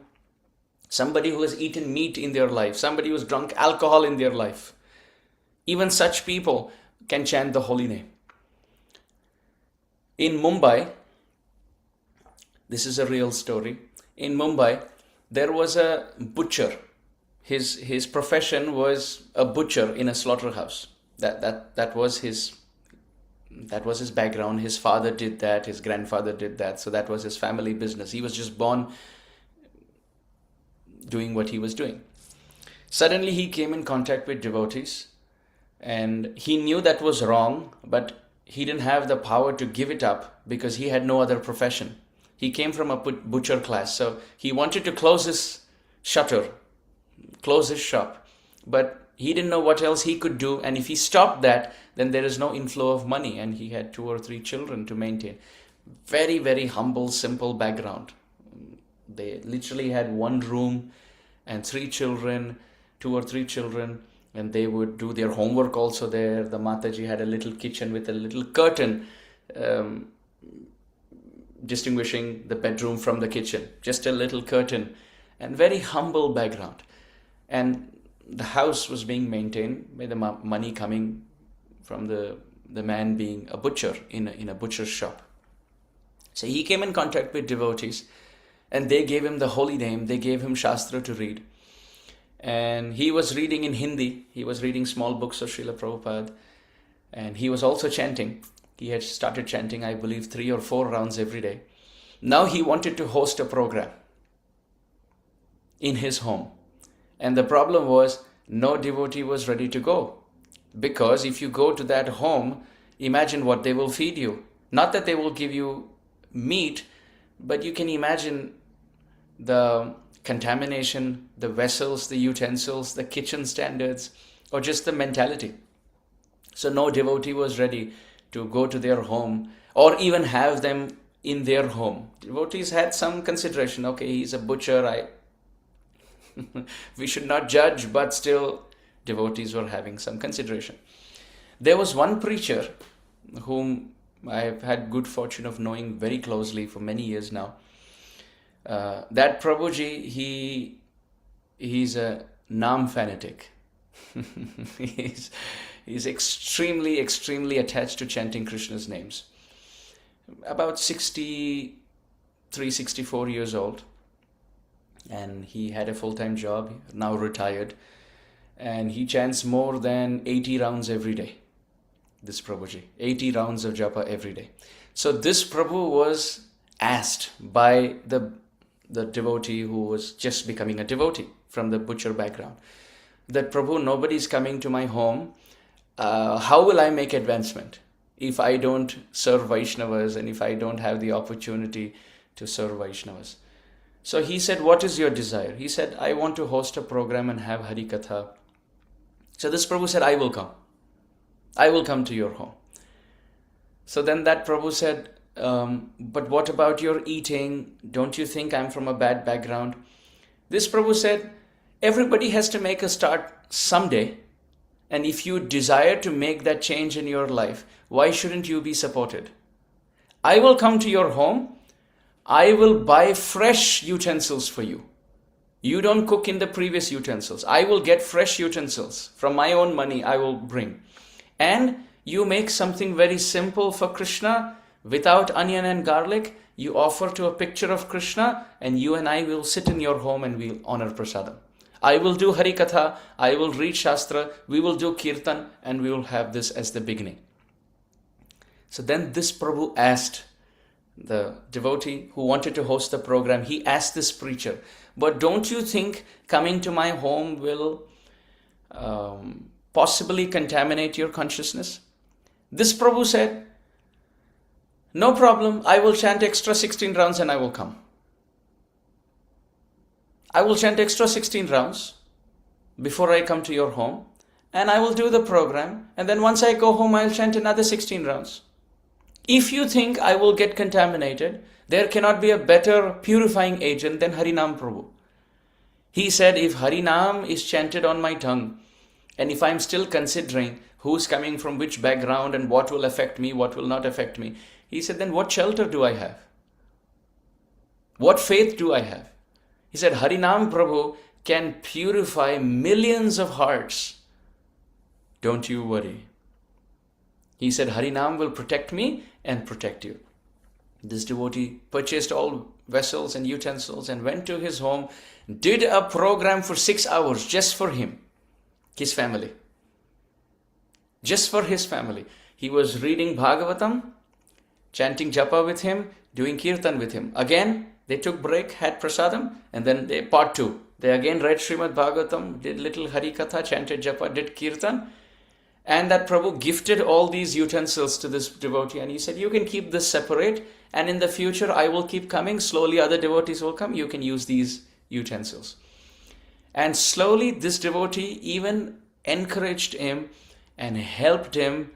Speaker 1: Somebody who has eaten meat in their life, somebody who has drunk alcohol in their life. Even such people can chant the holy name. In Mumbai, this is a real story. In Mumbai, there was a butcher. His profession was a butcher in a slaughterhouse. That was his background. His father did that, his grandfather did that, so that was his family business. He was just born doing what he was doing. Suddenly he came in contact with devotees, and he knew that was wrong, but he didn't have the power to give it up because he had no other profession. He came from a butcher class, so he wanted to close his shutter, close his shop, but he didn't know what else he could do, and if he stopped that, then there is no inflow of money, and he had 2 or 3 children to maintain. Very, very humble, simple background. They literally had 1 room and 3 children, 2 or 3 children, and they would do their homework also there. The Mataji had a little kitchen with a little curtain distinguishing the bedroom from the kitchen. Just a little curtain, and very humble background. And the house was being maintained by the money coming from the man being a butcher in a butcher's shop. So he came in contact with devotees, and they gave him the holy name, they gave him Shastra to read. And he was reading in Hindi, he was reading small books of Srila Prabhupada, and he was also chanting. He had started chanting, I believe, 3 or 4 rounds every day. Now he wanted to host a program in his home. And the problem was, no devotee was ready to go. Because if you go to that home, imagine what they will feed you. Not that they will give you meat, but you can imagine the contamination, the vessels, the utensils, the kitchen standards, or just the mentality. So no devotee was ready to go to their home or even have them in their home. Devotees had some consideration. Okay, he's a butcher, we should not judge, but still devotees were having some consideration. There was one preacher whom I have had good fortune of knowing very closely for many years now. That Prabhuji, he's a Naam fanatic. he's extremely attached to chanting Krishna's names. About 63, 64 years old. And he had a full-time job, now retired. And he chants more than 80 rounds every day. This Prabhuji, 80 rounds of japa every day. So this Prabhu was asked by the devotee who was just becoming a devotee from the butcher background, that Prabhu, nobody is coming to my home. How will I make advancement if I don't serve Vaishnavas and if I don't have the opportunity to serve Vaishnavas? So he said, what is your desire? He said, I want to host a program and have Hari Katha. So this Prabhu said, I will come. I will come to your home. So then that Prabhu said, but what about your eating? Don't you think I'm from a bad background? This Prabhu said, everybody has to make a start someday. And if you desire to make that change in your life, why shouldn't you be supported? I will come to your home. I will buy fresh utensils for you. You don't cook in the previous utensils. I will get fresh utensils. From my own money, I will bring. And you make something very simple for Krishna without onion and garlic. You offer to a picture of Krishna, and you and I will sit in your home and we'll honor prasadam. I will do Hari Katha, I will read Shastra, we will do Kirtan, and we will have this as the beginning. So then this Prabhu asked the devotee who wanted to host the program, he asked this preacher, but don't you think coming to my home will possibly contaminate your consciousness? This Prabhu said, No problem, I will chant extra 16 rounds and I will come. I will chant extra 16 rounds before I come to your home, and I will do the program, and then once I go home, I'll chant another 16 rounds. If you think I will get contaminated, there cannot be a better purifying agent than Harinam Prabhu. He said, if Harinam is chanted on my tongue, and if I'm still considering who's coming from which background and what will affect me, what will not affect me, he said, then what shelter do I have? What faith do I have? He said, Harinam Prabhu can purify millions of hearts. Don't you worry. He said, Harinam will protect me and protect you. This devotee purchased all vessels and utensils and went to his home, did a program for 6 hours just for him, his family. Just for his family. He was reading Bhagavatam, chanting japa with him, doing kirtan with him. Again, they took break, had prasadam, and then part 2. They again read Śrīmad Bhāgavatam, did little Hari Katha, chanted japa, did kirtan. And that Prabhu gifted all these utensils to this devotee, and he said, you can keep this separate, and in the future I will keep coming. Slowly other devotees will come. You can use these utensils. And slowly this devotee even encouraged him and helped him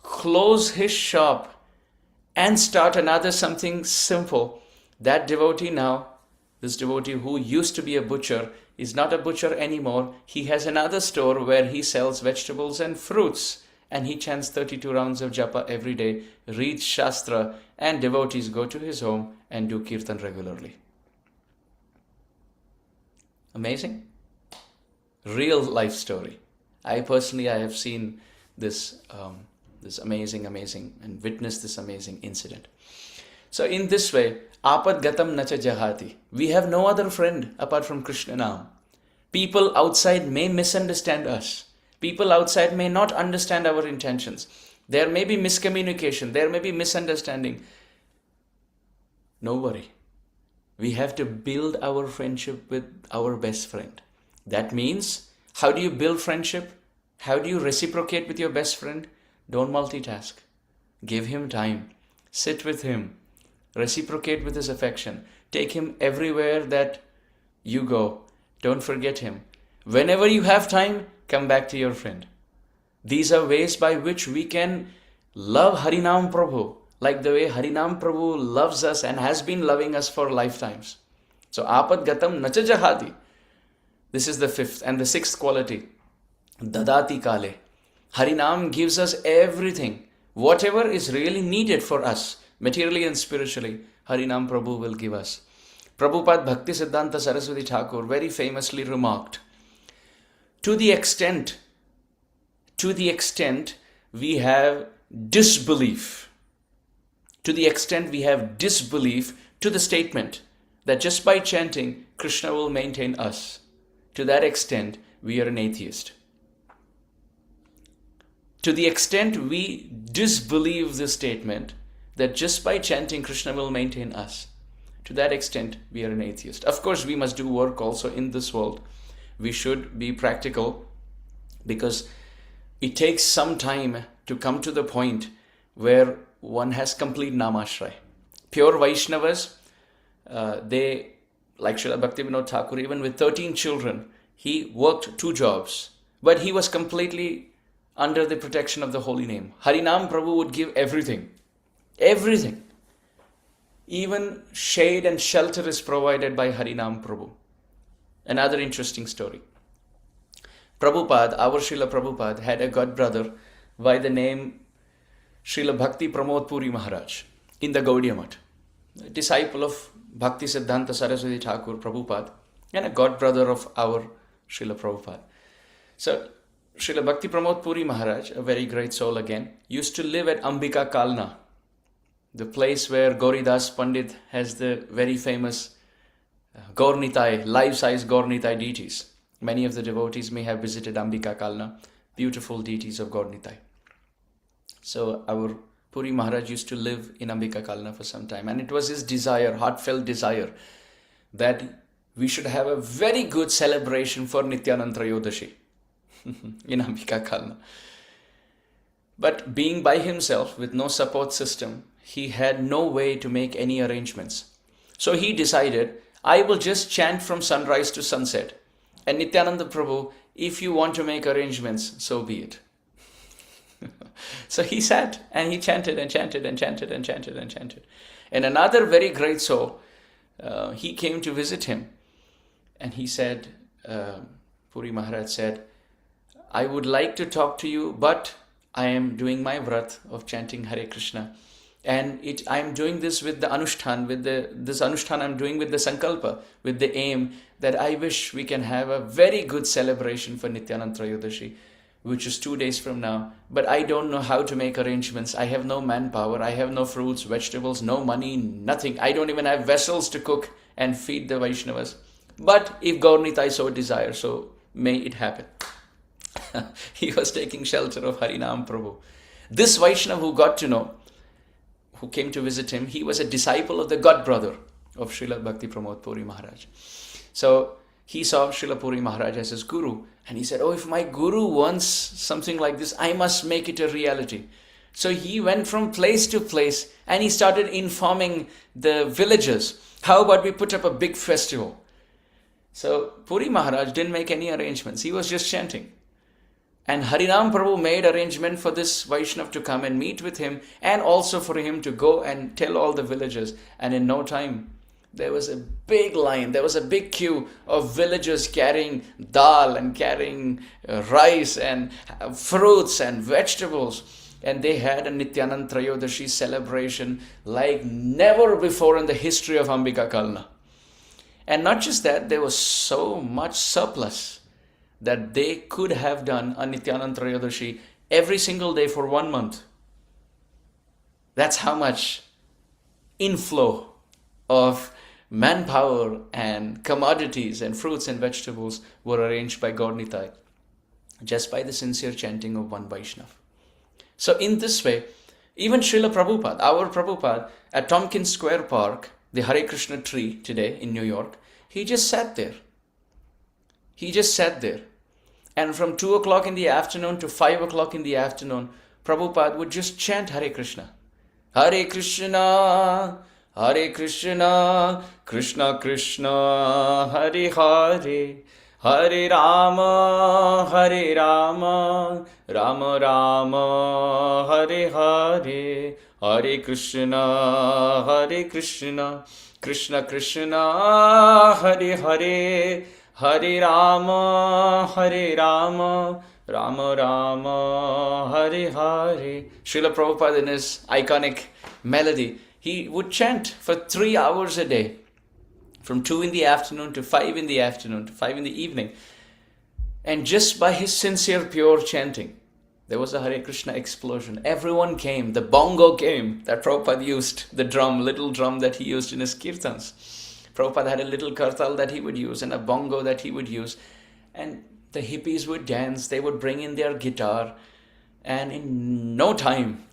Speaker 1: close his shop and start another something simple. That devotee now, this devotee who used to be a butcher, is not a butcher anymore. He has another store where he sells vegetables and fruits, and he chants 32 rounds of japa every day, reads Shastra, and devotees go to his home and do kirtan regularly. Amazing? Real life story. I have seen this amazing, and witnessed this amazing incident. So in this way, Apad gatam nacha jahati. We have no other friend apart from Krishna now. People outside may misunderstand us. People outside may not understand our intentions. There may be miscommunication. There may be misunderstanding. No worry. We have to build our friendship with our best friend. That means, how do you build friendship? How do you reciprocate with your best friend? Don't multitask. Give him time. Sit with him. Reciprocate with his affection. Take him everywhere that you go. Don't forget him. Whenever you have time, come back to your friend. These are ways by which we can love Harinam Prabhu, like the way Harinam Prabhu loves us and has been loving us for lifetimes. So, Apad Gatam Nacha Jahati. This is the fifth and the sixth quality. Dadati Kale. Harinam gives us everything. Whatever is really needed for us, materially and spiritually, Harinam Prabhu will give us. Prabhupada Bhakti Siddhanta Saraswati Thakur very famously remarked, to the extent we have disbelief, to the statement that just by chanting, Krishna will maintain us, to that extent we are an atheist. To the extent we disbelieve this statement that just by chanting Krishna will maintain us, to that extent we are an atheist. Of course, we must do work also in this world. We should be practical, because it takes some time to come to the point where one has complete namashray. Pure Vaishnavas, they, like Srila Bhaktivinoda Thakur, even with 13 children, he worked 2 jobs, but he was completely under the protection of the holy name. Harinam Prabhu would give everything. Everything. Even shade and shelter is provided by Harinam Prabhu. Another interesting story. Prabhupada, our Srila Prabhupada, had a god brother by the name Srila Bhakti Pramod Puri Maharaj in the Gauḍīya Vaiṣṇava, a disciple of Bhakti Siddhanta Saraswati Thakur Prabhupada and a god brother of our Srila Prabhupada. So, Srila Bhakti Pramod Puri Maharaj, a very great soul again, used to live at Ambika Kalna, the place where Gauridas Pandit has the very famous Gaur-Nitai, life-size Gaur-Nitai deities. Many of the devotees may have visited Ambika Kalna, beautiful deities of Gaur-Nitai. So our Puri Maharaj used to live in Ambika Kalna for some time, and it was his desire, heartfelt desire, that we should have a very good celebration for Nityanand Trayodashi in Ambika Kalna. But being by himself with no support system, he had no way to make any arrangements. So he decided, I will just chant from sunrise to sunset. And Nityananda Prabhu, if you want to make arrangements, so be it. So he sat and he chanted and chanted and chanted and chanted and chanted. And another very great soul, he came to visit him. And he said, Puri Maharaj said, I would like to talk to you, but I am doing my vrat of chanting Hare Krishna. And I am doing this with the Anushtan, this Anushtan I am doing with the Sankalpa, with the aim that I wish we can have a very good celebration for Nityananda Trayodashi, which is 2 days from now. But I don't know how to make arrangements. I have no manpower. I have no fruits, vegetables, no money, nothing. I don't even have vessels to cook and feed the Vaishnavas. But if Gaur Nitai so desire, so may it happen. He was taking shelter of Harinam Prabhu. This Vaishnava who got to know, who came to visit him, he was a disciple of the god brother of Srila Bhakti Pramod Puri Maharaj. So he saw Srila Puri Maharaj as his guru, and he said, oh, if my guru wants something like this, I must make it a reality. So he went from place to place and he started informing the villagers, how about we put up a big festival? So Puri Maharaj didn't make any arrangements. He was just chanting. And Harinam Prabhu made arrangement for this Vaishnav to come and meet with him, and also for him to go and tell all the villagers. And in no time, there was a big line, there was a big queue of villagers carrying dal and carrying rice and fruits and vegetables. And they had a Nityananda Trayodashi celebration like never before in the history of Ambika Kalna. And not just that, there was so much surplus that they could have done a Nityananda Trayodashi every single day for 1 month. That's how much inflow of manpower and commodities and fruits and vegetables were arranged by Gaur Nitai, just by the sincere chanting of one Vaishnav. So in this way, even Srila Prabhupada, our Prabhupada, at Tompkins Square Park, the Hare Krishna tree today in New York, he just sat there. He just sat there. And from 2 o'clock in the afternoon to 5 o'clock in the afternoon, Prabhupada would just chant Hare Krishna. Hare Krishna, Hare Krishna, Krishna Krishna, Hare Hare, Hare Rama, Hare Rama, Rama Rama, Hare Hare, Hare Krishna, Hare Krishna, Krishna Krishna, Hare Hare, Hare Rama, Hare Rama, Rama Rama, Hare Hare. Srila Prabhupada in his iconic melody, he would chant for 3 hours a day, from 2 in the afternoon to 5 in the afternoon to 5 in the evening. And just by his sincere, pure chanting, there was a Hare Krishna explosion. Everyone came. The bongo came that Prabhupada used, the drum, little drum that he used in his kirtans. Prabhupada had a little kartal that he would use and a bongo that he would use. And the hippies would dance. They would bring in their guitar. And in no time,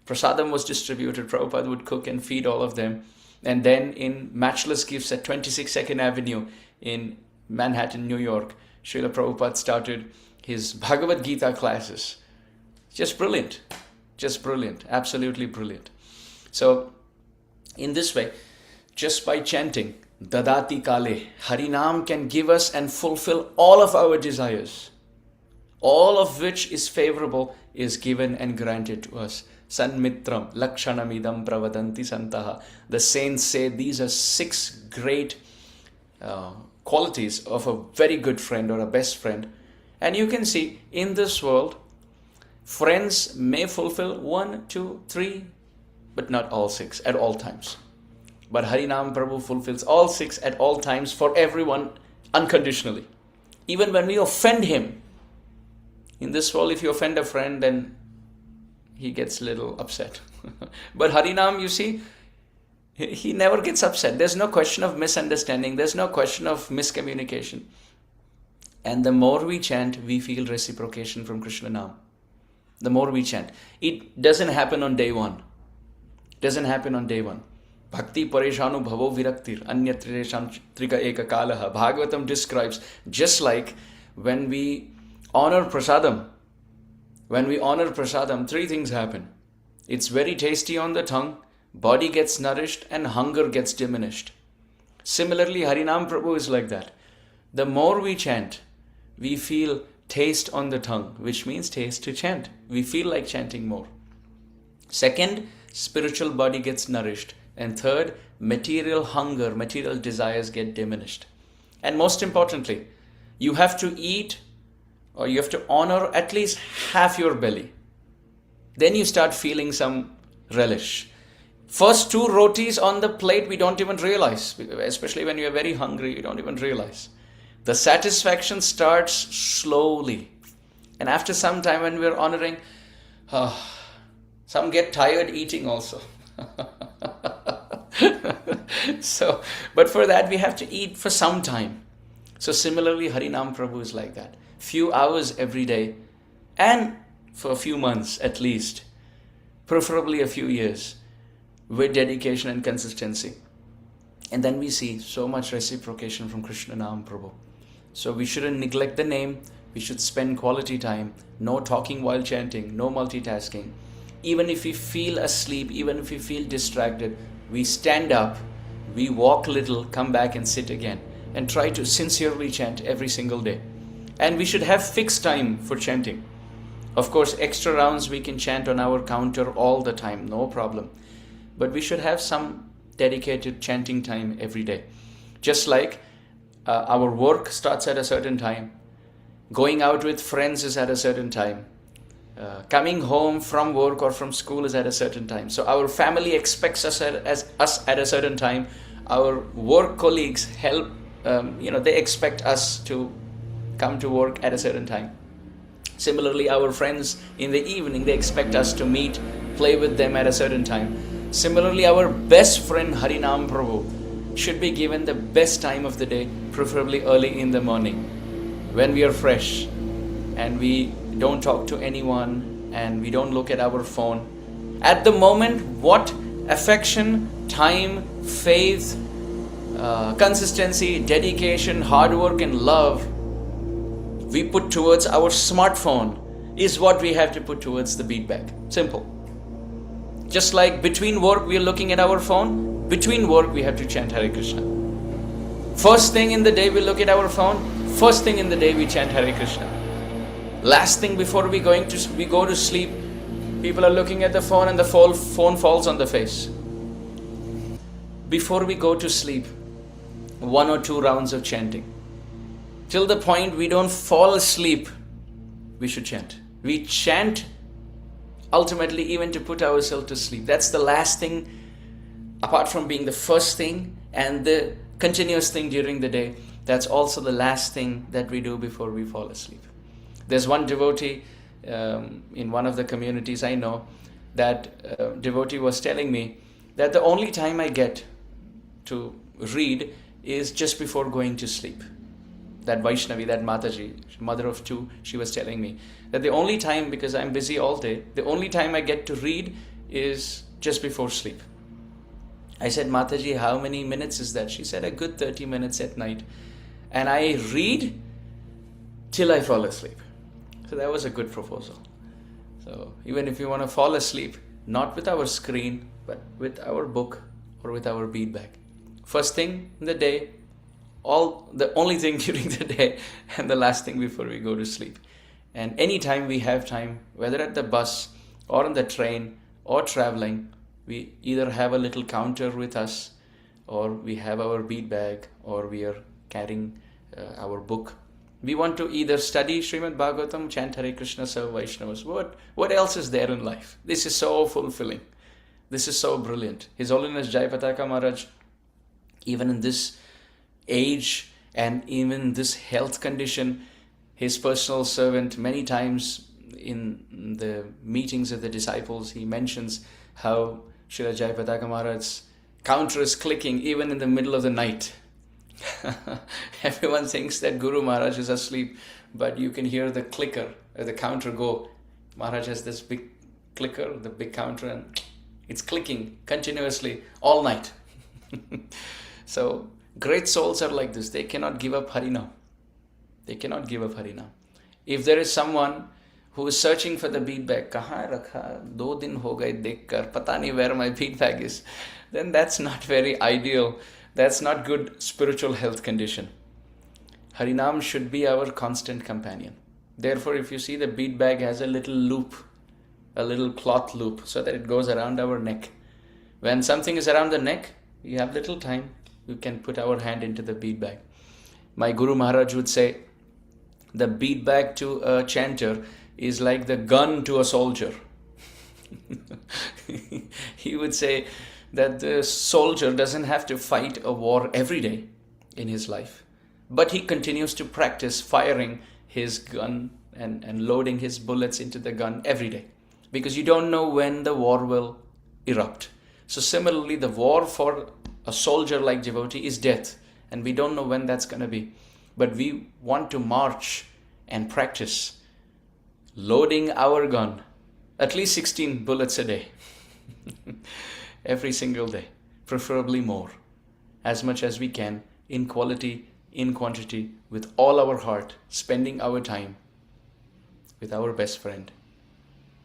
Speaker 1: prasadam was distributed. Prabhupada would cook and feed all of them. And then in Matchless Gifts at 26 2nd Avenue in Manhattan, New York, Srila Prabhupada started his Bhagavad Gita classes. Just brilliant. Just brilliant. Absolutely brilliant. So, in this way, just by chanting, Dadati Kale, Harinam can give us and fulfill all of our desires. All of which is favorable is given and granted to us. Sanmitram, Lakshanamidam Pravadanti Santaha. The saints say these are 6 great qualities of a very good friend or a best friend. And you can see in this world, friends may fulfill 1, 2, 3, but not all 6 at all times. But Harinam Prabhu fulfills all 6 at all times for everyone unconditionally. Even when we offend him. In this world, if you offend a friend, then he gets a little upset. But Harinam, you see, he never gets upset. There's no question of misunderstanding. There's no question of miscommunication. And the more we chant, we feel reciprocation from Krishna Nam. The more we chant. It doesn't happen on day one. Doesn't happen on day one. Bhakti pareshanu bhavo viraktir anyatriresham trika eka kalaha. Bhagavatam describes just like when we honor prasadam, When we honor prasadam, three things happen. It's very tasty on the tongue, body gets nourished, and hunger gets diminished. Similarly, Harinam Prabhu is like that. The more we chant, we feel taste on the tongue, which means taste to chant. We feel like chanting more. Second, spiritual body gets nourished. And third, material hunger, material desires get diminished. And most importantly, you have to eat, or you have to honor at least half your belly. Then you start feeling some relish. First two rotis on the plate, we don't even realize. Especially when you are very hungry, you don't even realize. The satisfaction starts slowly. And after some time when we are honoring, some get tired eating also. But for that we have to eat for some time. So similarly, Harinam Prabhu is like that. Few hours every day, and for a few months at least, preferably a few years, with dedication and consistency. And then we see so much reciprocation from Krishna Nam Prabhu. So we shouldn't neglect the name. We should spend quality time. No talking while chanting, no multitasking. Even if we feel asleep, even if we feel distracted, we stand up, we walk little, come back and sit again, and try to sincerely chant every single day. And we should have fixed time for chanting. Of course, extra rounds we can chant on our counter all the time, no problem. But we should have some dedicated chanting time every day. Just like our work starts at a certain time, going out with friends is at a certain time, coming home from work or from school is at a certain time. So our family expects us at a certain time. Our work colleagues they expect us to come to work at a certain time. Similarly, our friends in the evening, they expect us to meet, play with them at a certain time. Similarly, our best friend Harinam Prabhu should be given the best time of the day, preferably early in the morning, when we are fresh and we don't talk to anyone and we don't look at our phone. At the moment, what affection, time, faith, consistency, dedication, hard work and love we put towards our smartphone is what we have to put towards the beatback. Simple. Just like between work we are looking at our phone, between work we have to chant Hare Krishna. First thing in the day we look at our phone, first thing in the day we chant Hare Krishna. Last thing before we go to sleep, people are looking at the phone and the phone falls on the face. Before we go to sleep, 1 or 2 rounds of chanting. Till the point we don't fall asleep, we should chant. We chant ultimately even to put ourselves to sleep. That's the last thing, apart from being the first thing and the continuous thing during the day. That's also the last thing that we do before we fall asleep. There's one devotee in one of the communities I know, that devotee was telling me that the only time I get to read is just before going to sleep. That Vaishnavi, that Mataji, mother of 2, she was telling me that the only time, because I'm busy all day, the only time I get to read is just before sleep. I said, Mataji, how many minutes is that? She said, a good 30 minutes at night. And I read till I fall asleep. So that was a good proposal. So even if you want to fall asleep, not with our screen, but with our book or with our bead bag. First thing in the day, the only thing during the day, and the last thing before we go to sleep. And anytime we have time, whether at the bus or on the train or traveling, we either have a little counter with us, or we have our bead bag, or we are carrying our book. We want to either study Śrīmad Bhāgavatam, chant Hare Krishna, serve Vaishnavas. What else is there in life? This is so fulfilling. This is so brilliant. His Holiness Jai Pataka Maharaj, even in this age and even this health condition, his personal servant, many times in the meetings of the disciples, he mentions how Srila Jai Pataka Maharaj's counter is clicking even in the middle of the night. Everyone thinks that Guru Maharaj is asleep, but you can hear the clicker, the counter go. Maharaj has this big clicker, the big counter, and it's clicking continuously all night. So great souls are like this. They cannot give up Harinam. They cannot give up Harinam. If there is someone who is searching for the bead bag, kahan rakha, 2 दिन हो गए देखकर, पता नहीं where my bead bag is, then that's not very ideal. That's not good spiritual health condition. Harinam should be our constant companion. Therefore, if you see, the bead bag has a little loop, a little cloth loop, so that it goes around our neck. When something is around the neck, we have little time, we can put our hand into the bead bag. My Guru Maharaj would say, the bead bag to a chanter is like the gun to a soldier. He would say that the soldier doesn't have to fight a war every day in his life, but he continues to practice firing his gun and loading his bullets into the gun every day, because you don't know when the war will erupt. So similarly, the war for a soldier like devotee is death, and we don't know when that's going to be. But we want to march and practice loading our gun at least 16 bullets a day, every single day, preferably more, as much as we can, in quality, in quantity, with all our heart, spending our time with our best friend,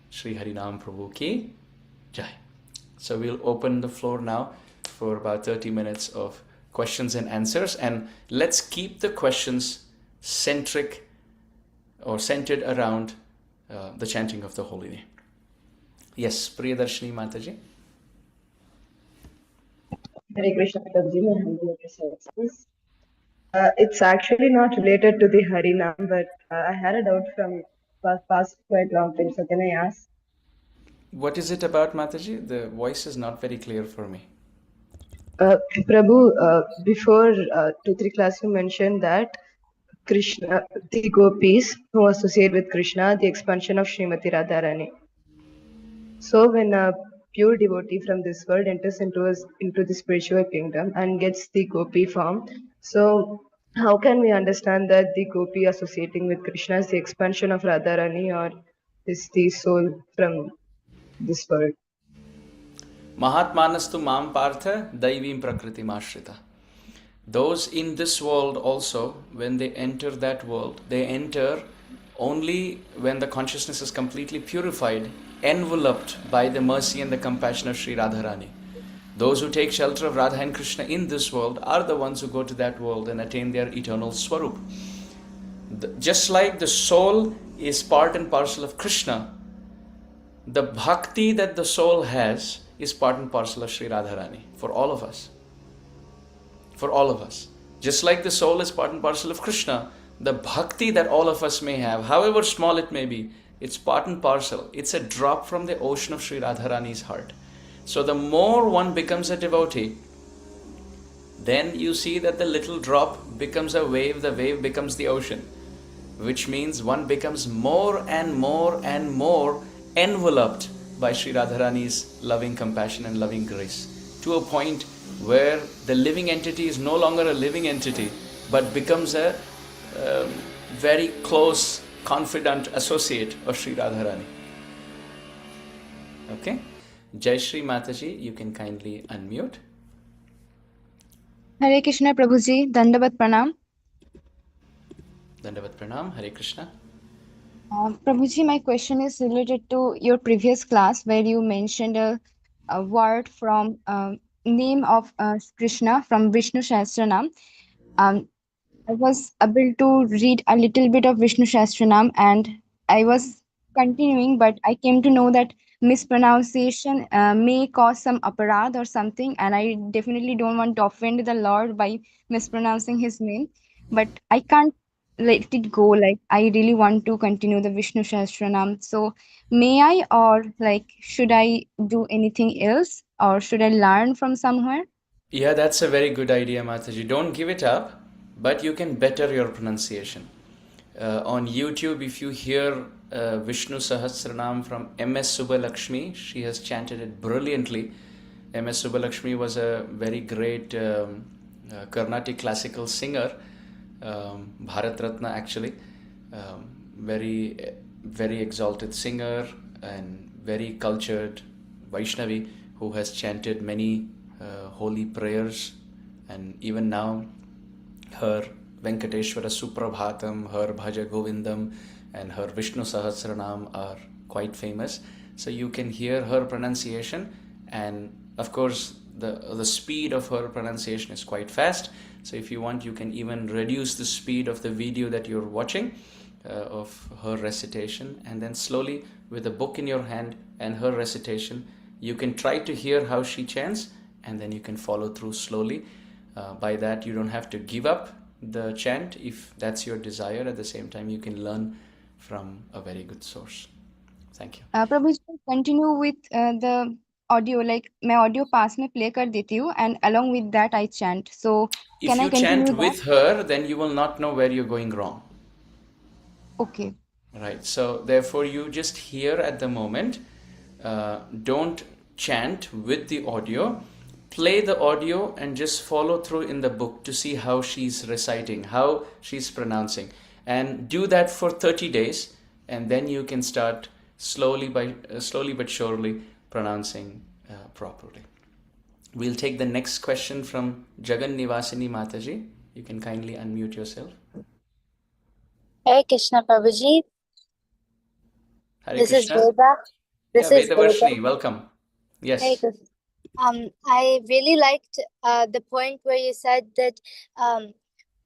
Speaker 1: Sri Harinam Prabhu ki Jai. So we'll open the floor now for about 30 minutes of questions and answers, and let's keep the questions centric or centered around the chanting of the holy name. Yes, Priyadarshini Mataji.
Speaker 2: Hare Krishna, Prabhuji, my humble obeisances. It's actually not related to the Harinam, but I had a doubt from past quite long time. So can I ask?
Speaker 1: What is it about, Mataji? The voice is not very clear for me.
Speaker 2: Prabhu, before 2-3 class you mentioned that Krishna, the gopis who associate with Krishna, the expansion of Srimati Radharani. So when a pure devotee from this world enters into the spiritual kingdom and gets the gopi form, so how can we understand that the gopi associating with Krishna is the expansion of Radharani, or is the soul from this world?
Speaker 1: Mahatmanastu mam partha daivim prakriti mashrita. Those in this world also, when they enter that world, they enter only when the consciousness is completely purified, enveloped by the mercy and the compassion of Sri Radharani. Those who take shelter of Radha and Krishna in this world are the ones who go to that world and attain their eternal swarup. Just like the soul is part and parcel of Krishna, the bhakti that the soul has is part and parcel of Sri Radharani for all of us. For all of us. Just like the soul is part and parcel of Krishna, the bhakti that all of us may have, however small it may be, it's part and parcel. It's a drop from the ocean of Sri Radharani's heart. So the more one becomes a devotee, then you see that the little drop becomes a wave, the wave becomes the ocean, which means one becomes more and more and more enveloped by Sri Radharani's loving compassion and loving grace, to a point where the living entity is no longer a living entity, but becomes a very close, confidant associate of Sri Radharani. Okay? Jai Shri Mataji, you can kindly unmute.
Speaker 3: Hare Krishna Prabhuji, Dandavat Pranam.
Speaker 1: Dandavat Pranam, Hare Krishna.
Speaker 3: Prabhuji, my question is related to your previous class where you mentioned a word from name of Krishna from Vishnu Sahasranam. I was able to read a little bit of Vishnu Sahasranam and I was continuing, but I came to know that mispronunciation may cause some aparadh or something, and I definitely don't want to offend the Lord by mispronouncing his name, but I can't let it go. Like, I really want to continue the Vishnu Sahasranam. So may I, or like, should I do anything else, or should I learn from somewhere?
Speaker 1: Yeah, that's a very good idea, Mataji. Don't give it up, but you can better your pronunciation. On YouTube, if you hear Vishnu Sahasranam from M.S. Subbalakshmi, she has chanted it brilliantly. M.S. Subbalakshmi was a very great Carnatic classical singer, Bharat Ratna actually, very exalted singer and very cultured Vaishnavi who has chanted many holy prayers, and even now her Venkateshwara Suprabhatam, her Bhaja Govindam, and her Vishnu Sahasranam are quite famous. So you can hear her pronunciation, and of course the speed of her pronunciation is quite fast. So if you want, you can even reduce the speed of the video that you're watching of her recitation, and then slowly, with a book in your hand and her recitation, you can try to hear how she chants, and then you can follow through slowly. By that, you don't have to give up the chant if that's your desire. At the same time, you can learn from a very good source. Thank you.
Speaker 3: Prabhuji, continue with the audio. Like मैं audio पास में play कर देती हूँ, and along with that I chant. So
Speaker 1: If
Speaker 3: can I
Speaker 1: you
Speaker 3: continue
Speaker 1: chant
Speaker 3: that?
Speaker 1: with her, then you will not know where you're going wrong.
Speaker 3: Okay.
Speaker 1: Right. So therefore, you just hear at the moment. Don't chant with the audio. Play the audio and just follow through in the book to see how she's reciting, how she's pronouncing, and do that for 30 days, and then you can start slowly but surely pronouncing properly. We'll take the next question from Jagan Nivasini Mataji. You can kindly unmute yourself.
Speaker 4: Hare Krishna Prabhuji.
Speaker 1: Hare
Speaker 4: This
Speaker 1: Krishna.
Speaker 4: is Veda. This
Speaker 1: Yeah,
Speaker 4: is
Speaker 1: Veda Varshini, welcome. Yes.
Speaker 4: Hare Krishna. I really liked the point where you said that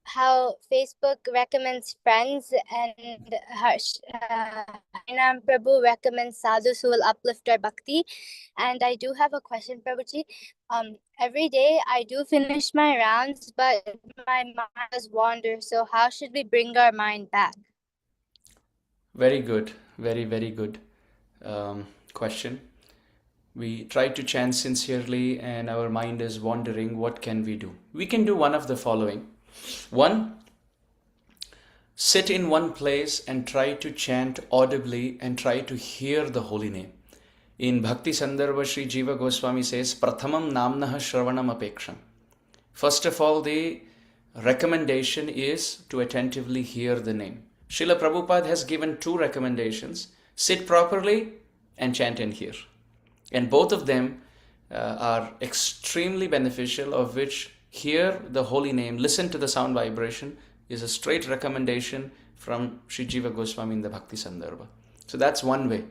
Speaker 4: how Facebook recommends friends and Nityam Prabhu recommends sadhus who will uplift our bhakti. And I do have a question, Prabhuji. Every day I do finish my rounds, but my mind does wander. So how should we bring our mind back?
Speaker 1: Very good. Very, very good question. We try to chant sincerely and our mind is wandering. What can we do? We can do one of the following. One, sit in one place and try to chant audibly and try to hear the holy name. In Bhakti Sandarbha, Sri Jiva Goswami says, Prathamam namnaha shravanam apeksham. First of all, the recommendation is to attentively hear the name. Srila Prabhupada has given two recommendations: sit properly and chant and hear. And both of them are extremely beneficial, of which hear the holy name, listen to the sound vibration, is a straight recommendation from Sri Jiva Goswami in the Bhakti Sandarbha. So that's one way.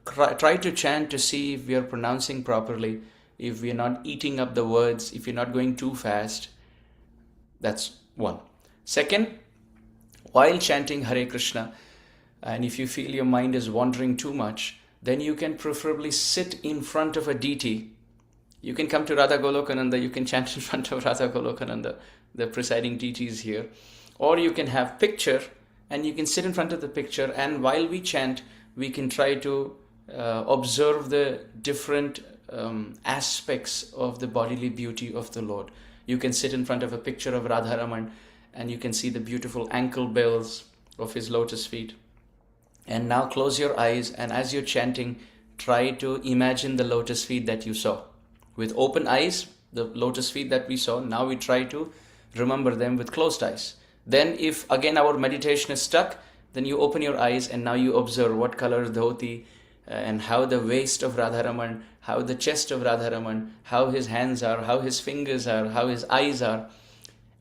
Speaker 1: Try to chant to see if we are pronouncing properly, if we are not eating up the words, if you're not going too fast. That's one. Second, while chanting Hare Krishna, and if you feel your mind is wandering too much, then you can preferably sit in front of a deity. You can come to Radha Golokananda, you can chant in front of Radha Golokananda, the presiding deity is here. Or you can have picture, and you can sit in front of the picture, and while we chant, we can try to observe the different aspects of the bodily beauty of the Lord. You can sit in front of a picture of Radharaman, and you can see the beautiful ankle bells of his lotus feet. And now close your eyes, and as you're chanting, try to imagine the lotus feet that you saw. With open eyes, the lotus feet that we saw, now we try to remember them with closed eyes. Then if again our meditation is stuck, then you open your eyes and now you observe what color dhoti and how the waist of Radharaman, how the chest of Radharaman, how his hands are, how his fingers are, how his eyes are.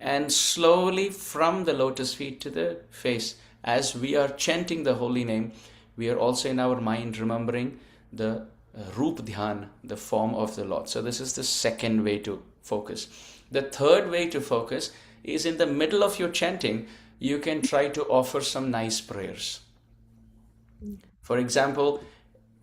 Speaker 1: And slowly from the lotus feet to the face, as we are chanting the holy name, we are also in our mind remembering the Roop Dhyan, the form of the Lord. So this is the second way to focus. The third way to focus is in the middle of your chanting, you can try to offer some nice prayers. For example,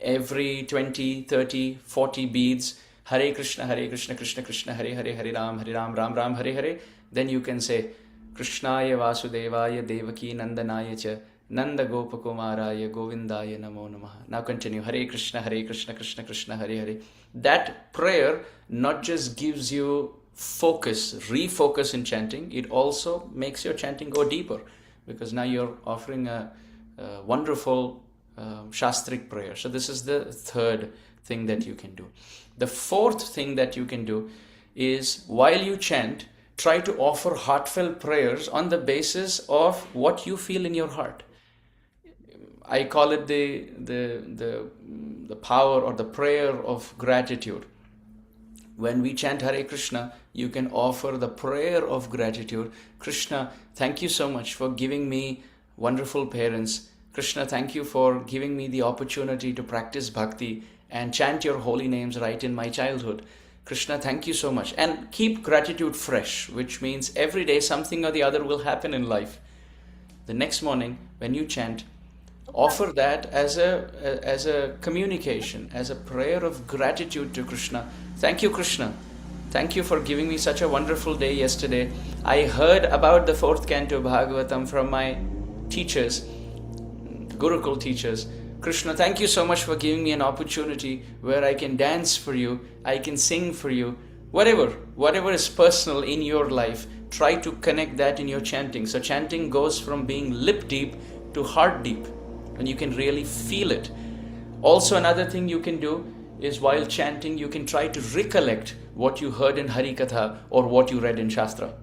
Speaker 1: every 20, 30, 40 beads, Hare Krishna, Krishna Krishna, Hare Hare, Hare Ram, Ram Ram, Hare Hare. Then you can say, Krishnaya Vasudevaya Devaki Nandanaya Cha Nanda Gopakumaraya Govindaya Namo Namaha. Now continue. Hare Krishna, Krishna Krishna, Hare Hare. That prayer not just gives you focus, refocus in chanting, it also makes your chanting go deeper, because now you're offering a wonderful Shastric prayer. So this is the third thing that you can do. The fourth thing that you can do is, while you chant, try to offer heartfelt prayers on the basis of what you feel in your heart. I call it the power or the prayer of gratitude. When we chant Hare Krishna, you can offer the prayer of gratitude. Krishna, thank you so much for giving me wonderful parents. Krishna, thank you for giving me the opportunity to practice bhakti and chant your holy names right in my childhood. Krishna, thank you so much. And keep gratitude fresh, which means every day something or the other will happen in life. The next morning, when you chant, offer that as a communication, as a prayer of gratitude to Krishna. Thank you, Krishna. Thank you for giving me such a wonderful day yesterday. I heard about the 4th canto Bhagavatam from my teachers, Gurukul teachers. Krishna, thank you so much for giving me an opportunity where I can dance for you, I can sing for you. Whatever is personal in your life, try to connect that in your chanting. So chanting goes from being lip deep to heart deep, and you can really feel it. Also, another thing you can do is while chanting, you can try to recollect what you heard in Hari Katha or what you read in Shastra.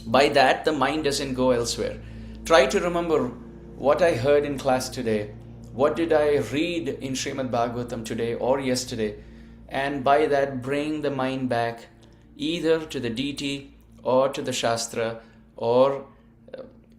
Speaker 1: By that, the mind doesn't go elsewhere. Try to remember what I heard in class today. What did I read in Śrīmad Bhāgavatam today or yesterday? And by that, bring the mind back either to the deity or to the Shastra or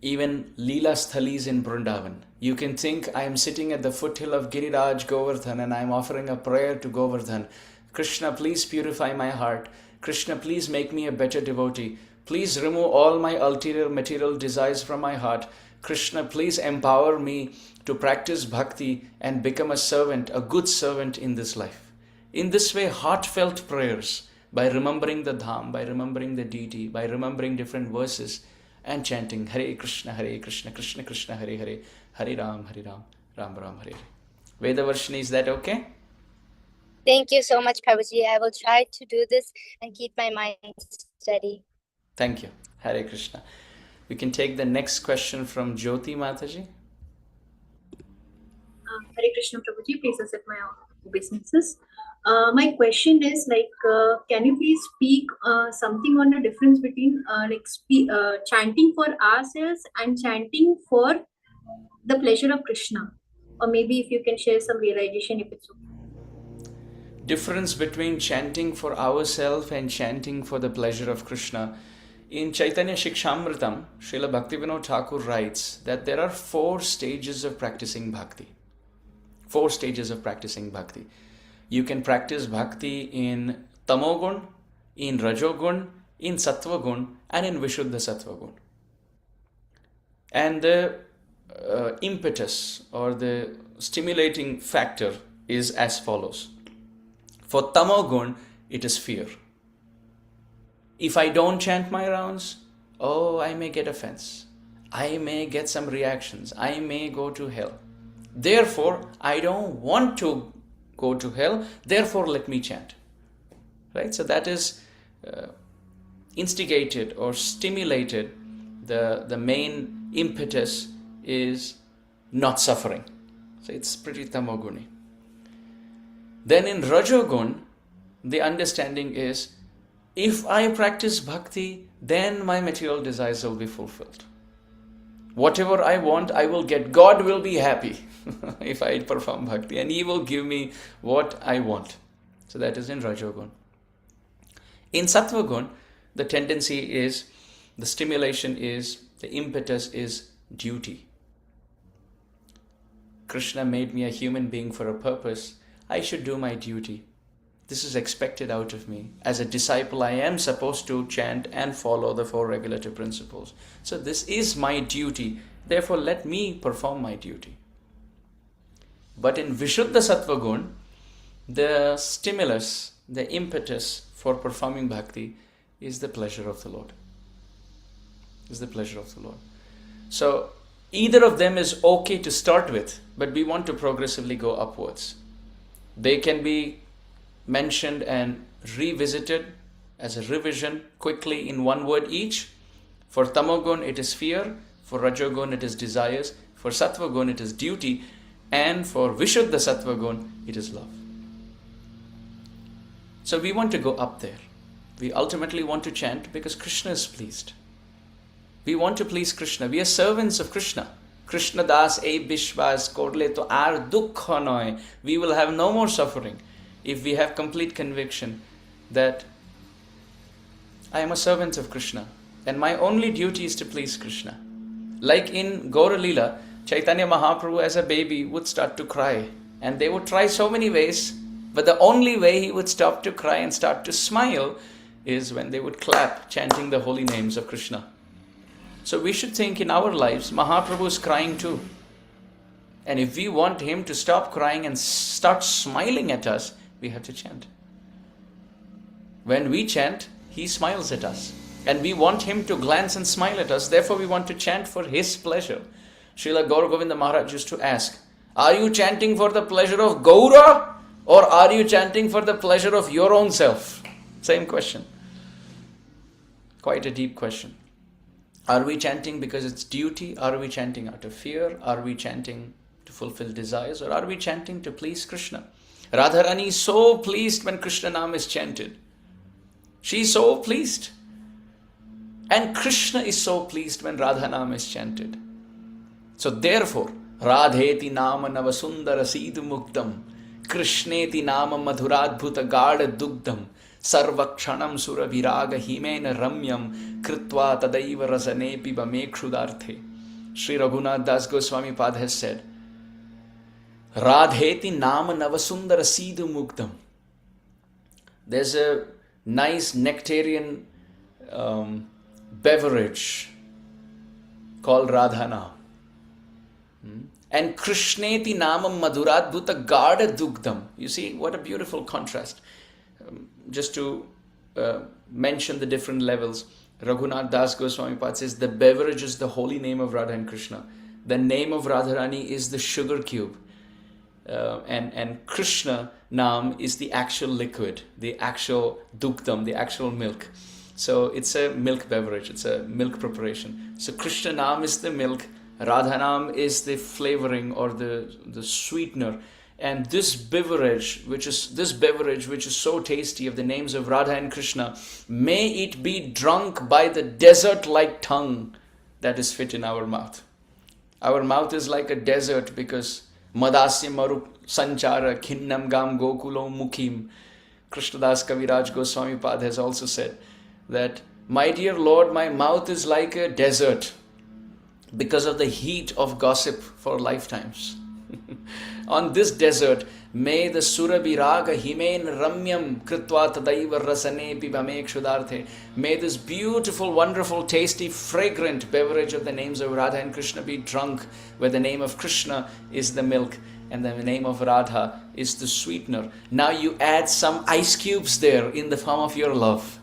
Speaker 1: even Leela Sthalis in Vrindavan. You can think, I am sitting at the foothill of Giriraj Govardhan and I am offering a prayer to Govardhan. Krishna, please purify my heart. Krishna, please make me a better devotee. Please remove all my ulterior material desires from my heart. Krishna, please empower me to practice bhakti and become a servant, a good servant in this life. In this way, heartfelt prayers, by remembering the dham, by remembering the deity, by remembering different verses and chanting Hare Krishna, Krishna Krishna, Hare Hare, Hare Ram, Ram Ram, Hare Hare. Vedavarshini, is that okay?
Speaker 4: Thank you so much, Prabhuji. I will try to do this and keep my mind steady.
Speaker 1: Thank you. Hare Krishna. We can take the next question from Jyoti Mataji.
Speaker 5: Hare Krishna, Prabhuji. Please accept my obeisances. My question is can you please speak something on the difference between chanting for ourselves and chanting for the pleasure of Krishna? Or maybe if you can share some realization if it's okay.
Speaker 1: Difference between chanting for ourselves and chanting for the pleasure of Krishna. In Chaitanya Shikshamritam, Srila Bhaktivinoda Thakur writes that there are 4 stages of practicing bhakti. 4 stages of practicing bhakti. You can practice bhakti in Tamogun, in Rajogun, in Sattvagun, and in Vishuddha Sattvagun. And the impetus or the stimulating factor is as follows. For Tamogun, it is fear. If I don't chant my rounds, I may get offense. I may get some reactions. I may go to hell. Therefore, I don't want to go to hell. Therefore, let me chant. Right? So that is instigated or stimulated. The main impetus is not suffering. So it's pretty tamoguni. Then in Rajogun, the understanding is, if I practice bhakti, then my material desires will be fulfilled. Whatever I want, I will get. God will be happy if I perform bhakti, and He will give me what I want. So that is in Rajogun. In Sattvagun, the tendency is, the stimulation is, the impetus is duty. Krishna made me a human being for a purpose. I should do my duty. This is expected out of me. As a disciple, I am supposed to chant and follow the 4 regulative principles. So this is my duty. Therefore, let me perform my duty. But in Vishuddha Sattvagun, the stimulus, the impetus for performing bhakti is the pleasure of the Lord. Is the pleasure of the Lord. So either of them is okay to start with, but we want to progressively go upwards. They can be mentioned and revisited as a revision quickly in 1 word each. For Tamogun, it is fear. For Rajogun, it is desires. For Sattvagun, it is duty. And for Vishuddha Sattvagun, it is love. So we want to go up there. We ultimately want to chant because Krishna is pleased. We want to please Krishna. We are servants of Krishna. Krishna Das e Bishwas Korle to ar dukha noy. We will have no more suffering if we have complete conviction that I am a servant of Krishna and my only duty is to please Krishna. Like in Gaura Leela, Chaitanya Mahaprabhu as a baby would start to cry. And they would try so many ways, but the only way he would stop to cry and start to smile is when they would clap, chanting the holy names of Krishna. So we should think in our lives, Mahaprabhu is crying too. And if we want him to stop crying and start smiling at us, we have to chant. When we chant, he smiles at us. And we want him to glance and smile at us. Therefore, we want to chant for his pleasure. Srila Gaur Govinda Maharaj used to ask, are you chanting for the pleasure of Gaura? Or are you chanting for the pleasure of your own self? Same question. Quite a deep question. Are we chanting because it's duty? Are we chanting out of fear? Are we chanting to fulfill desires? Or are we chanting to please Krishna? Radharani is so pleased when Krishna Nam is chanted. She is so pleased. And Krishna is so pleased when Radha Nam is chanted. So therefore, Radheti Nama Navasundara Sidhu Muktam, Krishneti Nama Madhuradbhuta Gada Dugdam, Sarvakshanam Sura Viraga Himena Ramyam, Kritva Tadaiva Rasanepi Bamekshudarte. Sri Raghunath Das Goswami Pad has said, Radheti Nama Navasundara Sidhu Muktam. There's a nice nectarian beverage called Radhana. And Krishneti Namam Madhuradbhuta Gada Dugdam. You see, what a beautiful contrast. Just to mention the different levels, Raghunath Das Goswami Pad says, the beverage is the holy name of Radha and Krishna. The name of Radharani is the sugar cube. And Krishna Nam is the actual liquid, the actual dugdam, the actual milk. So it's a milk beverage, it's a milk preparation. So Krishna Nam is the milk, Radha Nam is the flavoring or the sweetener. And this beverage, which is so tasty of the names of Radha and Krishna, may it be drunk by the desert-like tongue that is fit in our mouth. Our mouth is like a desert because Madasya Maru Sanchara Khinnam Gam Gokulo Mukhim. Krishnadas Kaviraj Goswami Pad has also said that, my dear Lord, my mouth is like a desert because of the heat of gossip for lifetimes. On this desert, may the Surabhiraga Himen Ramyam Kritva Tadaiva Rasane Pibamekshudarte. May this beautiful, wonderful, tasty, fragrant beverage of the names of Radha and Krishna be drunk, where the name of Krishna is the milk and the name of Radha is the sweetener. Now you add some ice cubes there in the form of your love.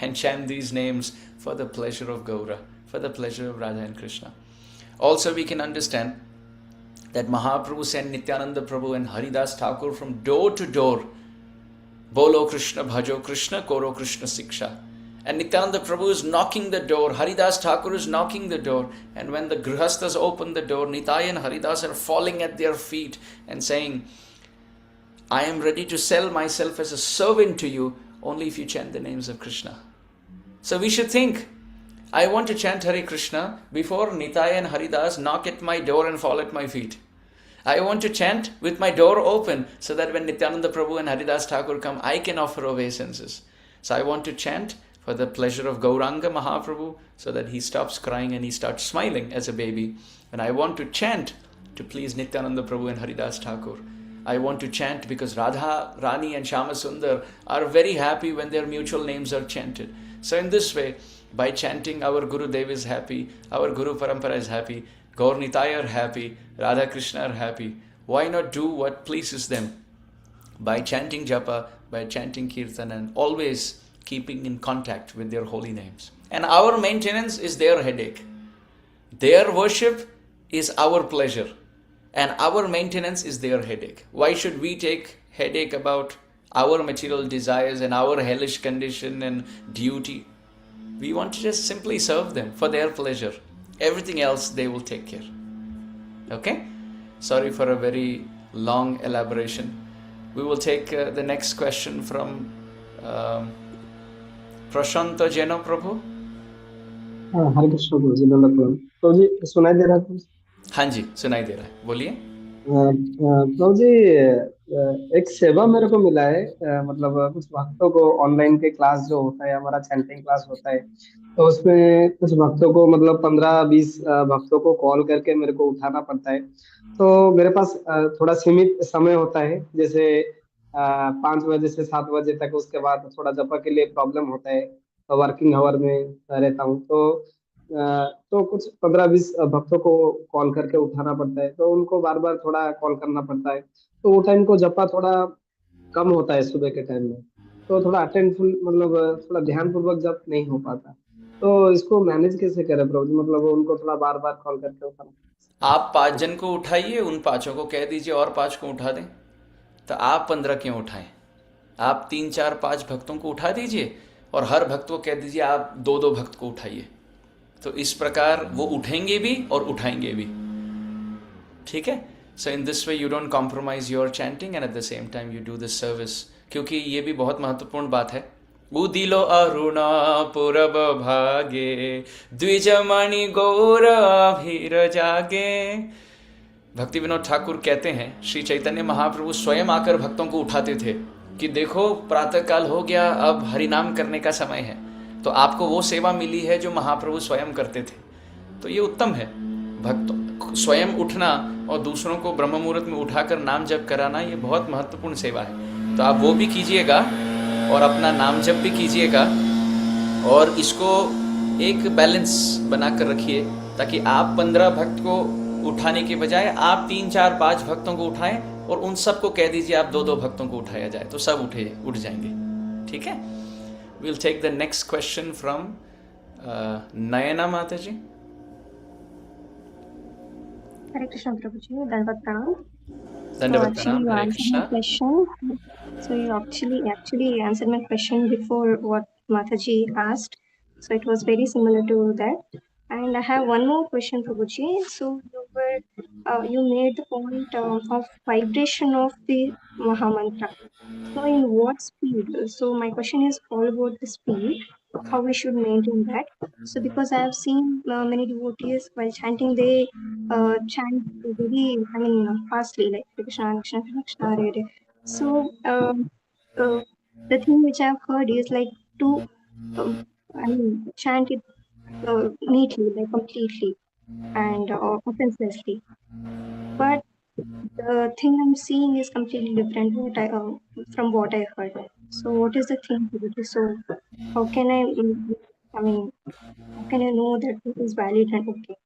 Speaker 1: And chant these names for the pleasure of Gaura, for the pleasure of Radha and Krishna. Also we can understand that Mahaprabhu sent Nityananda Prabhu and Haridas Thakur from door to door. Bolo Krishna, Bhajo Krishna, Koro Krishna Siksha. And Nityananda Prabhu is knocking the door, Haridas Thakur is knocking the door. And when the Grihasthas open the door, Nitai and Haridas are falling at their feet and saying, I am ready to sell myself as a servant to you only if you chant the names of Krishna. So we should think, I want to chant Hare Krishna before Nitai and Haridas knock at my door and fall at my feet. I want to chant with my door open so that when Nityananda Prabhu and Haridas Thakur come, I can offer obeisances. So I want to chant for the pleasure of Gauranga Mahaprabhu so that he stops crying and he starts smiling as a baby. And I want to chant to please Nityananda Prabhu and Haridas Thakur. I want to chant because Radha, Rani and Shama Sundar are very happy when their mutual names are chanted. So in this way, by chanting, our Guru Dev is happy, our Guru Parampara is happy, Gaur Nitai are happy, Radha Krishna are happy. Why not do what pleases them? By chanting japa, by chanting kirtan, and always keeping in contact with their holy names. And our maintenance is their headache. Their worship is our pleasure. And our maintenance is their headache. Why should we take headache about our material desires and our hellish condition and duty? We want to just simply serve them for their pleasure. Everything else they will take care. Okay? Sorry for a very long elaboration. We will take the next question from Prashanta Jena Prabhu.
Speaker 6: हरे कृष्ण प्रभु जी, दंडवत प्रणाम। प्रभु जी सुनाई दे रहा है?
Speaker 1: हाँ जी, सुनाई दे रहा है, बोलिए।
Speaker 6: प्रभु जी, एक सेवा मेरे को मिला है। मतलब कुछ भक्तों को ऑनलाइन के क्लास जो होता है, हमारा चैंटिंग क्लास होता है, तो उसमें कुछ भक्तों को मतलब 15-20 भक्तों को कॉल करके मेरे को उठाना पड़ता है। तो मेरे पास थोड़ा सीमित समय होता है, जैसे 5 बजे से 7 बजे तक। उसके बाद थोड़ा जपा के लिए प्रॉब्लम होता है, तो वर्किंग आवर में रहता हूँ। तो कुछ 15-20 भक्तों को कॉल करके उठाना पड़ता है, तो उनको बार बार थोड़ा कॉल करना पड़ता है। तो वो टाइम को जपा थोड़ा कम होता है सुबह के टाइम में, तो थोड़ा अटेंडफुल मतलब थोड़ा ध्यान पूर्वक जप नहीं हो पाता। तो इसको मैनेज कैसे करें प्रभु जी? मतलब उनको थोड़ा बार बार कॉल करके उठाना।
Speaker 1: आप 5 जन को उठाइए, उन 5 को कह दीजिए और 5 को उठा दें। तो आप 15 क्यों उठाएं? आप 3-4-5 भक्तों को उठा दीजिए और हर भक्त को कह दीजिए आप 2-2 भक्त को उठाइए। तो इस प्रकार वो उठेंगे भी और उठाएंगे भी। ठीक है? So in this way you don't compromise your chanting and at the same time you do this service. क्योंकि ये भी बहुत महत्वपूर्ण बात है। उदिलो अरुण पूरब भागे, द्विजमणि गौर अभीर जागे। भक्ति विनोद ठाकुर कहते हैं श्री चैतन्य महाप्रभु स्वयं आकर भक्तों को उठाते थे कि देखो प्रातःकाल हो गया, अब हरिनाम करने का समय है। तो आपको वो सेवा मिली है जो महाप्रभु स्वयं करते थे। तो ये उत्तम है। भक्तों स्वयं उठना और दूसरों को ब्रह्म मुहूर्त में उठाकर नाम जप कराना, ये बहुत महत्वपूर्ण सेवा है। तो आप वो भी कीजिएगा और अपना नाम जप भी कीजिएगा, और इसको एक बैलेंस बनाकर रखिए, ताकि आप 15 भक्त को उठाने के बजाय आप 3-4-5 भक्तों को उठाएं और उन सबको कह दीजिए आप 2-2 भक्तों को उठाया जाए, तो सब उठ जाएंगे। ठीक है? Will take the next question from Nayana Mata ji.
Speaker 7: Hare Krishna Prabhuji, Dandavat Pranam.
Speaker 1: दंडवत
Speaker 7: Actually,
Speaker 1: प्रणाम।
Speaker 7: you
Speaker 1: Hare
Speaker 7: answered my
Speaker 1: Krishna.
Speaker 7: question. So you actually answered my question before what Mataji asked. So it was very similar to that. And I have one more question, Prabhuji. So you made the point of vibration of the Mahamantra. So in what speed? So my question is all about the speed, how we should maintain that. So because I have seen many devotees while chanting, they chant very, fastly, like Hare Krishna, Hare Krishna, Hare Krishna, Hare Hare. So the thing which I have heard is like to, chant it neatly, like completely and offenselessly. But the thing I'm seeing is completely different from what I heard. So what is the thing to do? So how can how can I know that it is valid and okay?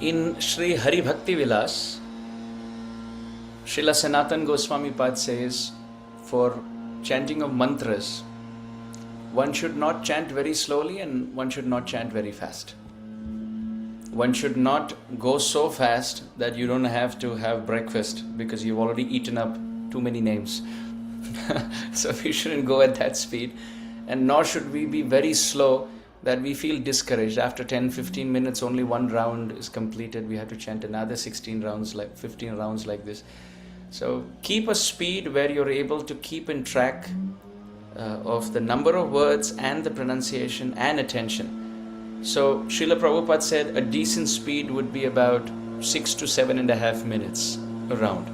Speaker 1: In Sri Hari Bhakti Vilas, Srila Sanatan Goswami Pad says, for chanting of mantras, one should not chant very slowly and one should not chant very fast. One should not go so fast that you don't have to have breakfast because you've already eaten up too many names. So we shouldn't go at that speed, and nor should we be very slow that we feel discouraged. After 10-15 minutes only one round is completed, we have to chant another 15 rounds like this. So keep a speed where you're able to keep in track of the number of words and the pronunciation and attention. So Srila Prabhupada said a decent speed would be about 6 to 7.5 minutes around,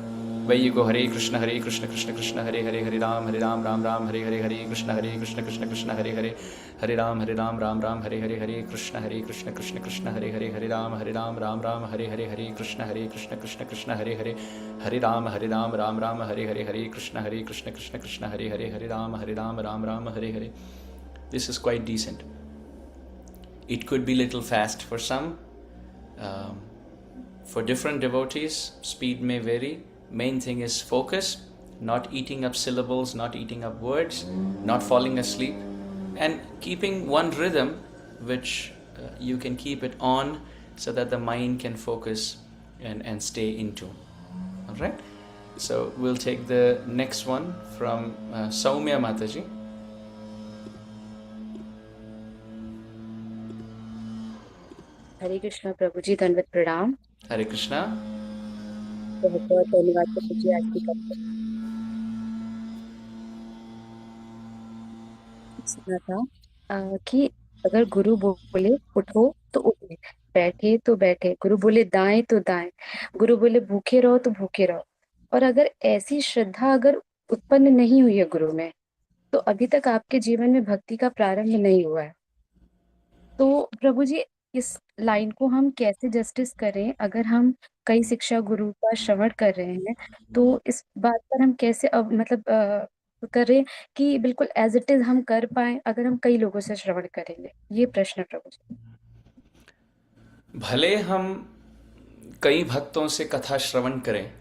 Speaker 1: where you go Hare Krishna, Krishna Krishna, Hare Hare, Hare Ram, Ram Ram, Hare Hare, Hare Krishna, Krishna Krishna, Hare Hare, Hare Ram, Ram Ram, Hare Hare, Hare Krishna, Krishna Krishna, Hare Hare, Hare Ram, Ram Ram, Hare Hare, Hare Krishna, Krishna Krishna, Hare Hare, Hare Ram, Ram Ram, Hare Hare, Hare Krishna, Krishna, Hare Hare, Hare Ram, Ram Ram, Hare Hare. This is quite decent. It could be little fast for some. For different devotees, speed may vary. Main thing is focus, not eating up syllables, not eating up words, not falling asleep, and keeping one rhythm which you can keep it on so that the mind can focus and stay in tune. All right? So we'll take the next one from Saumya Mataji.
Speaker 8: हरे कृष्णा प्रभु जी, दंडवत प्रणाम।
Speaker 1: Hare Krishna.
Speaker 8: बहुत बहुत धन्यवाद प्रभु जी आज की कथा सुना था कि अगर गुरु बोले उठो तो उठे,
Speaker 9: बैठे तो बैठे, गुरु बोले दाएं तो दाएं, गुरु बोले भूखे रहो तो भूखे रहो। और अगर ऐसी श्रद्धा अगर उत्पन्न नहीं हुई है गुरु में, तो अभी तक आपके जीवन में भक्ति का प्रारंभ नहीं हुआ है। तो प्रभु जी, इस लाइन को हम कैसे जस्टिस करें? अगर हम कई शिक्षा गुरु का श्रवण कर रहे हैं, तो इस बात पर हम कैसे करें कि बिल्कुल एज इट इज हम कर पाए, अगर हम कई लोगों से श्रवण करेंगे? ये प्रश्न है प्रभु जी।
Speaker 1: भले हम कई भक्तों से कथा श्रवण करें,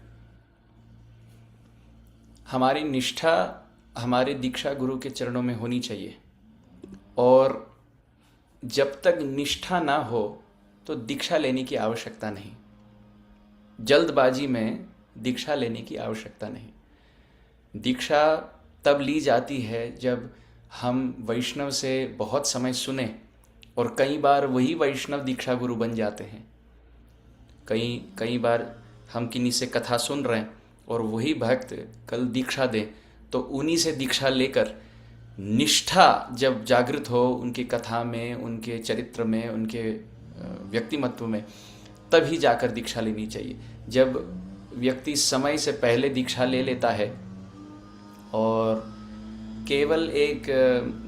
Speaker 1: हमारी निष्ठा हमारे दीक्षा गुरु के चरणों में होनी चाहिए। और जब तक निष्ठा ना हो तो दीक्षा लेने की आवश्यकता नहीं। जल्दबाजी में दीक्षा लेने की आवश्यकता नहीं। दीक्षा तब ली जाती है जब हम वैष्णव से बहुत समय सुने और कई बार वही वैष्णव दीक्षा गुरु बन जाते हैं। कई बार हम किन्हीं से कथा सुन रहे हैं और वही भक्त कल दीक्षा दें, तो उन्हीं से दीक्षा लेकर निष्ठा जब जागृत हो उनकी कथा में, उनके चरित्र में, उनके व्यक्तिमत्व में, तभी जाकर दीक्षा लेनी चाहिए। जब व्यक्ति समय से पहले दीक्षा ले लेता है और केवल एक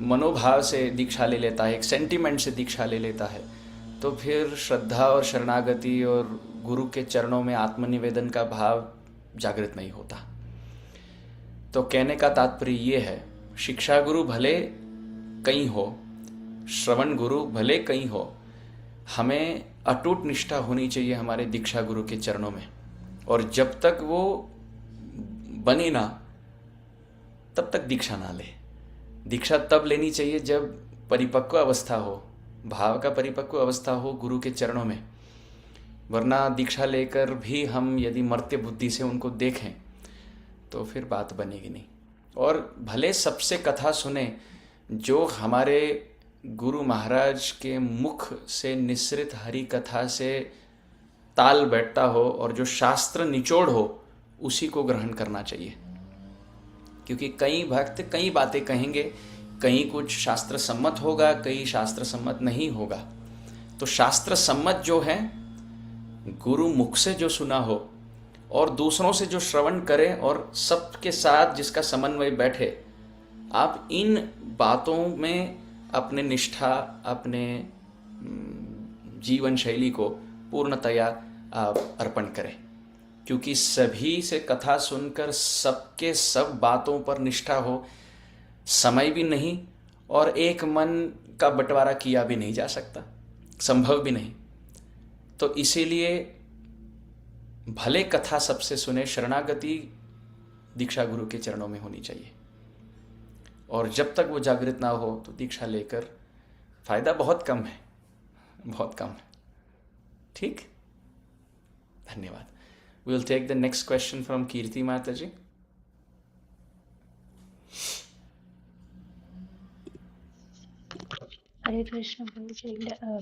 Speaker 1: मनोभाव से दीक्षा ले लेता है, एक सेंटिमेंट से दीक्षा ले लेता है, तो फिर श्रद्धा और शरणागति और गुरु के चरणों में आत्मनिवेदन का भाव जागृत नहीं होता। तो कहने का तात्पर्य ये है, शिक्षा गुरु भले कहीं हो, श्रवण गुरु भले कहीं हो, हमें अटूट निष्ठा होनी चाहिए हमारे दीक्षा गुरु के चरणों में। और जब तक वो बने ना, तब तक दीक्षा ना ले। दीक्षा तब लेनी चाहिए जब परिपक्व अवस्था हो, भाव का परिपक्व अवस्था हो गुरु के चरणों में। वरना दीक्षा लेकर भी हम यदि मर्त्य बुद्धि से उनको देखें तो फिर बात बनेगी नहीं। और भले सबसे कथा सुने, जो हमारे गुरु महाराज के मुख से निसृत हरि कथा से ताल बैठता हो और जो शास्त्र निचोड़ हो, उसी को ग्रहण करना चाहिए। क्योंकि कई भक्त कई बातें कहेंगे, कहीं कुछ शास्त्र सम्मत होगा, कहीं शास्त्र सम्मत नहीं होगा। तो शास्त्र सम्मत जो है, गुरु मुख से जो सुना हो और दूसरों से जो श्रवण करें और सबके साथ जिसका समन्वय बैठे, आप इन बातों में अपने निष्ठा, अपने जीवन शैली को पूर्णतया आप अर्पण करें। क्योंकि सभी से कथा सुनकर सबके सब बातों पर निष्ठा हो, समय भी नहीं और एक मन का बंटवारा किया भी नहीं जा सकता, संभव भी नहीं। तो इसीलिए भले कथा सबसे सुने, शरणागति दीक्षा गुरु के चरणों में होनी चाहिए। और जब तक वो जागृत ना हो तो दीक्षा लेकर फायदा बहुत कम है, बहुत कम है। ठीक, धन्यवाद। We will take the next question from Kirti Mataji.
Speaker 2: Hare Krishna,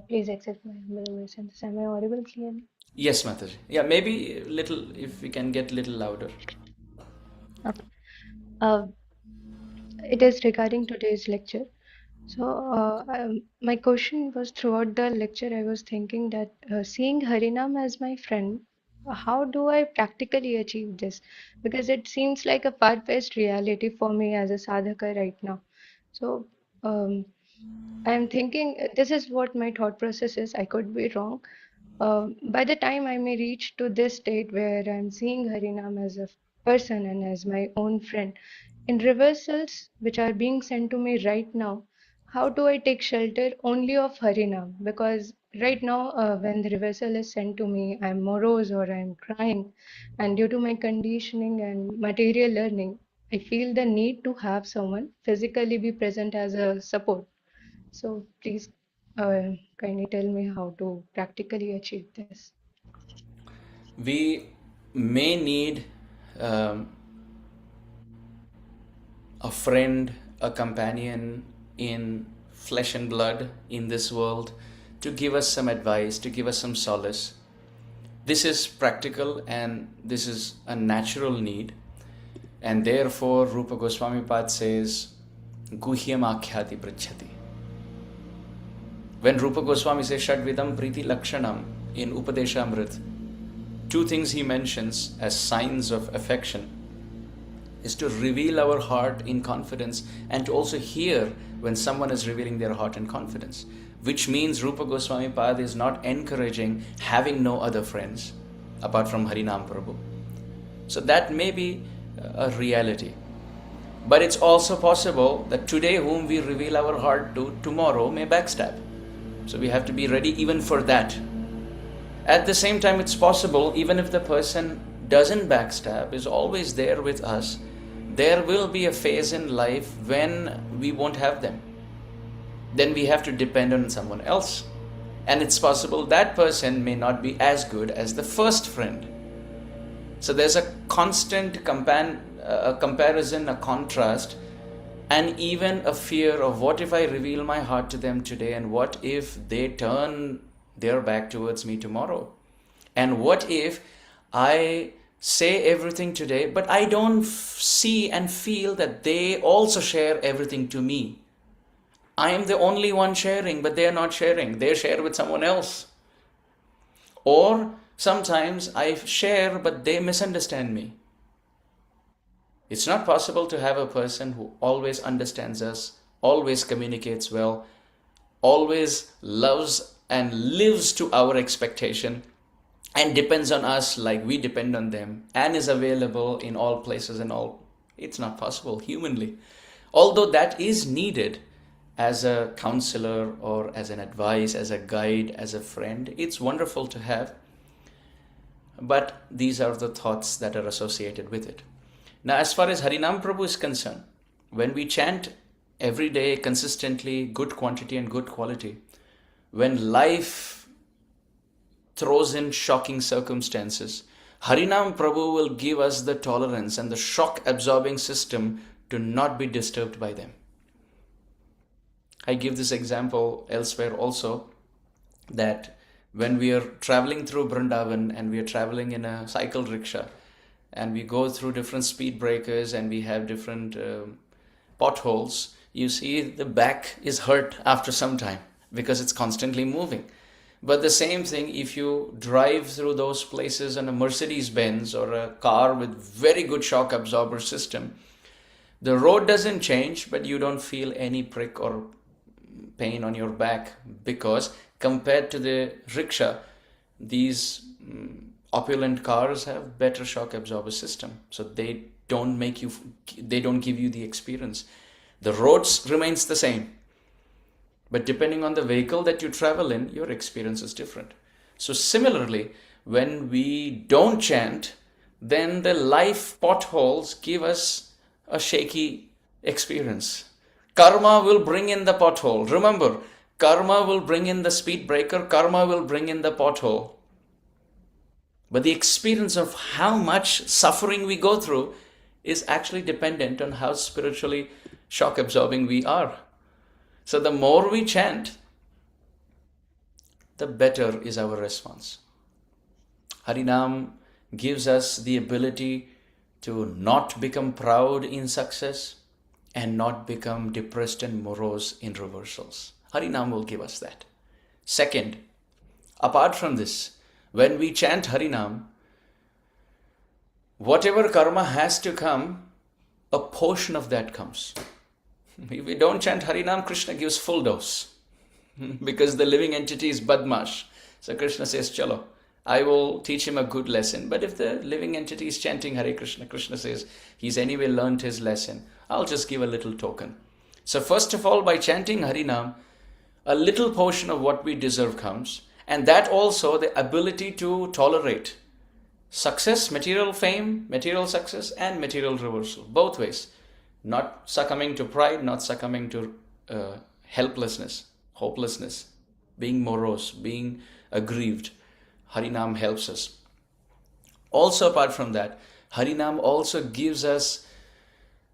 Speaker 2: please accept my humble obeisance. Am I audible clearly?
Speaker 1: Yes, Mataji. Yeah, maybe little, if we can get little louder.
Speaker 2: Okay. It is regarding today's lecture. So, my question was, throughout the lecture, I was thinking that seeing Harinam as my friend, how do I practically achieve this? Because it seems like a far-fetched reality for me as a sadhaka right now. So, I'm thinking this is what my thought process is. I could be wrong. By the time I may reach to this state where I'm seeing Harinam as a person and as my own friend, in reversals which are being sent to me right now, how do I take shelter only of Harinam? Because right now, when the reversal is sent to me, I'm morose or I'm crying, and due to my conditioning and material learning, I feel the need to have someone physically be present as a support. So please, kindly tell me how to practically achieve this.
Speaker 1: We may need a friend, a companion in flesh and blood in this world to give us some advice, to give us some solace. This is practical and this is a natural need. And therefore, Rupa Goswami Pad says, Guhyam akhyati prachhati. When Rupa Goswami says Shadvidam Priti Lakshanam in Upadeshamrit, two things he mentions as signs of affection is to reveal our heart in confidence and to also hear when someone is revealing their heart in confidence, which means Rupa Goswami Pad is not encouraging having no other friends apart from Harinam Prabhu. So that may be a reality. But it's also possible that today whom we reveal our heart to, tomorrow may backstab. So we have to be ready even for that. At the same time, it's possible even if the person doesn't backstab, is always there with us, there will be a phase in life when we won't have them. Then we have to depend on someone else. And it's possible that person may not be as good as the first friend. So there's a constant comparison, a contrast, and even a fear of what if I reveal my heart to them today, and what if they turn their back towards me tomorrow? And what if I say everything today, but I don't see and feel that they also share everything to me? I am the only one sharing, but they are not sharing. They share with someone else. Or sometimes I share, but they misunderstand me. It's not possible to have a person who always understands us, always communicates well, always loves and lives to our expectation, and depends on us like we depend on them, and is available in all places and all. It's not possible humanly. Although that is needed as a counselor or as an advice, as a guide, as a friend, it's wonderful to have. But these are the thoughts that are associated with it. Now, as far as Harinam Prabhu is concerned, when we chant every day consistently, good quantity and good quality, when life throws in shocking circumstances, Harinam Prabhu will give us the tolerance and the shock-absorbing system to not be disturbed by them. I give this example elsewhere also, that when we are traveling through Vrindavan and we are traveling in a cycle rickshaw, and we go through different speed breakers and we have different potholes, you see the back is hurt after some time because it's constantly moving. But the same thing, if you drive through those places on a Mercedes-Benz or a car with very good shock absorber system, the road doesn't change, but you don't feel any prick or pain on your back, because compared to the rickshaw, these opulent cars have better shock absorber system, so they don't give you the experience. The roads remains the same, but depending on the vehicle that you travel in, your experience is different. So similarly, when we don't chant, then the life potholes give us a shaky experience. Karma will bring in the pothole. Remember, karma will bring in the speed breaker, karma will bring in the pothole. But the experience of how much suffering we go through is actually dependent on how spiritually shock absorbing we are. So the more we chant, the better is our response. Harinam gives us the ability to not become proud in success and not become depressed and morose in reversals. Harinam will give us that. Second, apart from this, when we chant Harinam, whatever karma has to come, a portion of that comes. If we don't chant Harinam, Krishna gives full dose because the living entity is Badmash. So Krishna says, Chalo, I will teach him a good lesson. But if the living entity is chanting Hare Krishna, Krishna says, he's anyway learned his lesson. I'll just give a little token. So first of all, by chanting Harinam, a little portion of what we deserve comes. And that also the ability to tolerate success, material fame, material success, and material reversal. Both ways. Not succumbing to pride, not succumbing to helplessness, hopelessness, being morose, being aggrieved. Harinam helps us. Also apart from that, Harinam also gives us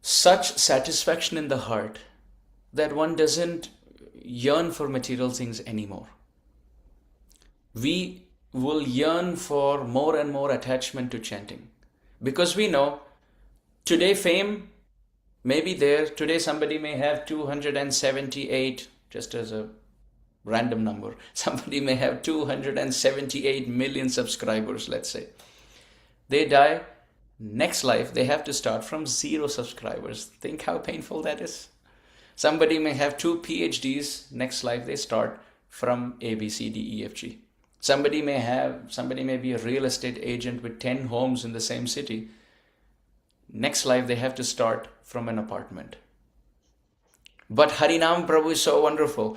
Speaker 1: such satisfaction in the heart that one doesn't yearn for material things anymore. We will yearn for more and more attachment to chanting, because we know today fame may be there. Today somebody may have 278, just as a random number. Somebody may have 278 million subscribers, let's say. They die, next life they have to start from 0 subscribers. Think how painful that is. Somebody may have 2 PhDs, next life they start from A, B, C, D, E, F, G. Somebody may be a real estate agent with 10 homes in the same city. Next life they have to start from an apartment. But Harinam Prabhu is so wonderful.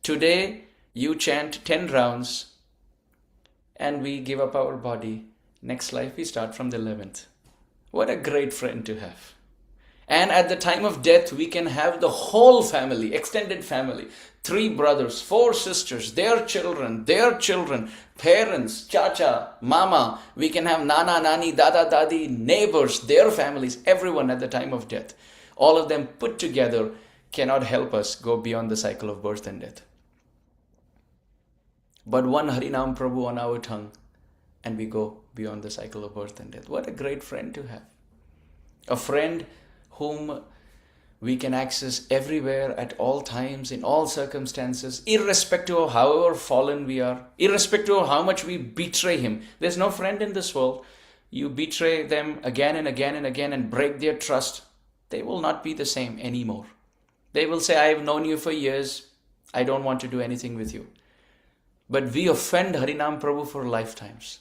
Speaker 1: Today you chant 10 rounds and we give up our body. Next life we start from the 11th. What a great friend to have. And at the time of death we can have the whole family, extended family, 3 brothers, 4 sisters, their children, parents, chacha, mama. We can have nana, nani, dada, dadi, neighbors, their families, everyone at the time of death. All of them put together cannot help us go beyond the cycle of birth and death. But one Harinam Prabhu on our tongue and we go beyond the cycle of birth and death. What a great friend to have. A friend whom we can access everywhere, at all times, in all circumstances, irrespective of however fallen we are, irrespective of how much we betray him. There's no friend in this world. You betray them again and again and again and break their trust, they will not be the same anymore. They will say, I have known you for years, I don't want to do anything with you. But we offend Harinam Prabhu for lifetimes.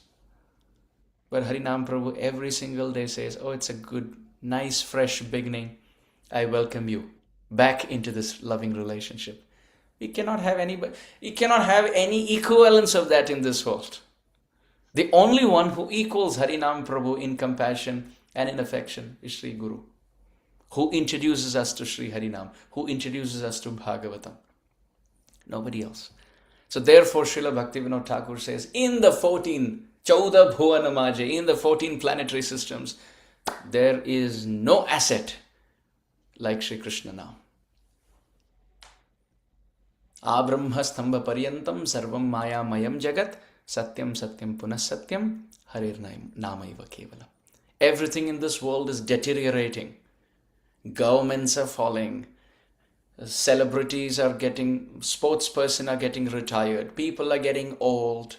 Speaker 1: But Harinam Prabhu every single day says, oh, it's a good, nice, fresh beginning. I welcome you back into this loving relationship. We cannot have any equivalence of that in this world. The only one who equals Harinam Prabhu in compassion and in affection is Sri Guru, who introduces us to Sri Harinam, who introduces us to Bhagavatam. Nobody else. So therefore Srila Bhaktivinoda Thakur says, in the 14 Chauda Bhuvana Maje, in the 14 planetary systems, there is no asset like Shri Krishna now. Abrahma stambha paryantam sarvam maya mayam jagat satyam satyam punah satyam harir namaiva kevalam. Everything in this world is deteriorating. Governments are falling. Celebrities are sportsperson are getting retired. People are getting old.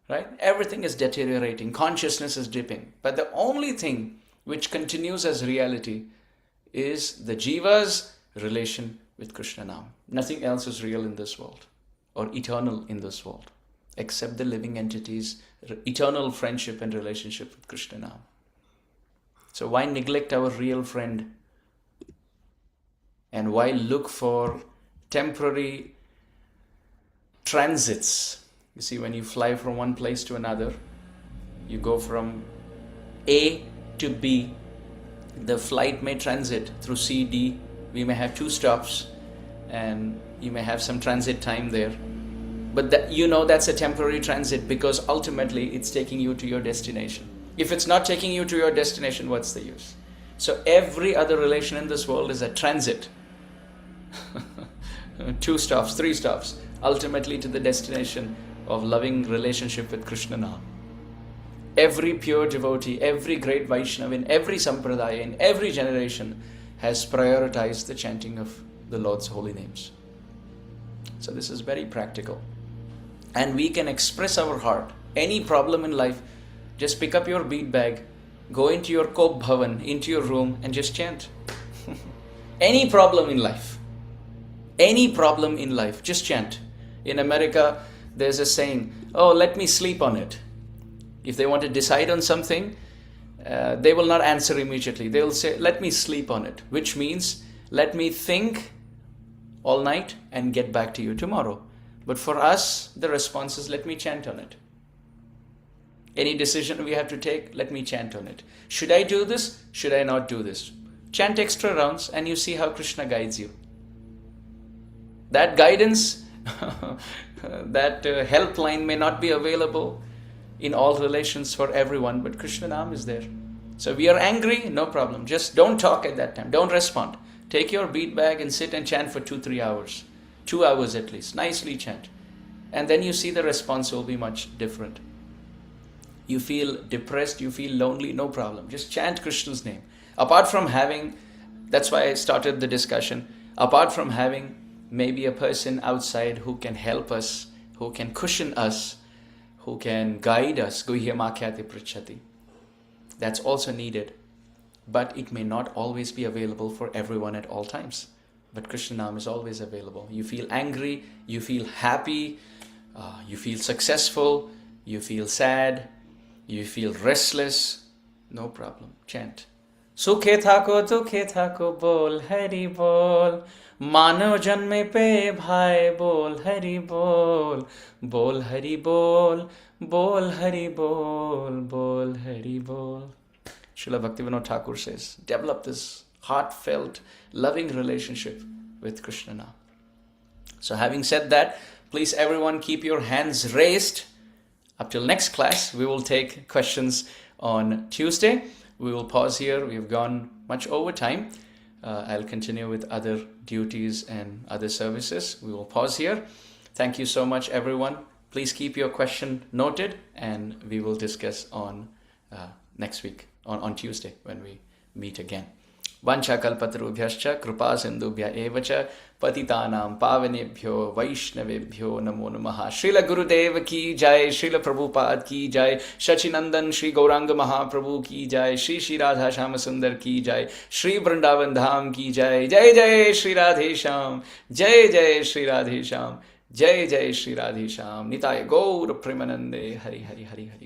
Speaker 1: Right? Everything is deteriorating. Consciousness is dipping. But the only thing which continues as reality is the jiva's relation with Krishna now. Nothing else is real in this world or eternal in this world except the living entities' eternal friendship and relationship with Krishna now. So why neglect our real friend? And why look for temporary transits? You see, when you fly from one place to another, you go from A to B. The flight may transit through C, D. We may have 2 stops and you may have some transit time there. But that's a temporary transit because ultimately it's taking you to your destination. If it's not taking you to your destination, what's the use? So every other relation in this world is a transit. 2 stops, 3 stops, ultimately to the destination of loving relationship with Krishna now. Every pure devotee, every great Vaishnava in every sampradaya, in every generation has prioritized the chanting of the Lord's holy names. So this is very practical. And we can express our heart. Any problem in life, just pick up your bead bag, go into your Kop Bhavan, into your room and just chant. Any problem in life, just chant. In America, there's a saying, oh, let me sleep on it. If they want to decide on something, they will not answer immediately. They will say, let me sleep on it, which means let me think all night and get back to you tomorrow. But for us, the response is, let me chant on it. Any decision we have to take, let me chant on it. Should I do this? Should I not do this? Chant extra rounds and you see how Krishna guides you. That guidance, that helpline may not be available in all relations for everyone, but Krishna Nam is there. So we are angry, no problem. Just don't talk at that time. Don't respond. Take your bead bag and sit and chant for 2-3 hours. 2 hours at least. Nicely chant. And then you see the response will be much different. You feel depressed, you feel lonely, no problem. Just chant Krishna's name. Apart from having, that's why I started the discussion, apart from having maybe a person outside who can help us, who can cushion us, who can guide us. Guhyam akhyate pruchhati. That's also needed. But it may not always be available for everyone at all times. But Krishna Nam is always available. You feel angry, you feel happy, you feel successful, you feel sad, you feel restless. No problem. Chant. Sukhe thako dukhe thako bol Hari bol. Mano janme pe bhai bol Hari bol. Bol Hari bol. Bol Hari bol. Bol Hari bol. Srila Bhaktivinoda Thakur says, develop this heartfelt, loving relationship with Krishna now. So having said that, please everyone keep your hands raised. Up till next class, we will take questions on Tuesday. We will pause here. We've gone much over time. I'll continue with other duties and other services. We will pause here. Thank you so much, everyone. Please keep your question noted, and we will discuss on next week, on Tuesday, when we meet again. Vancha kalpatarubhyascha kripa sindhubhya evacha patitanam pavanebhyo vaishnavebhyo namo namaha. Srila Gurudev ki jai, Srila Prabhupada ki jai, Shachinandan Shri Gauranga Mahaprabhu ki jai, Shri Radha Shyamasundar ki jai, Shri Vrindavan Dham ki jai, Jai Jai Shri Radhe Shyam, Jai Jai Shri Radhe Shyam, Jai Jai Shri Radhe Shyam. Nitaya Gaur Premanande. Hari Hari Hari Hari.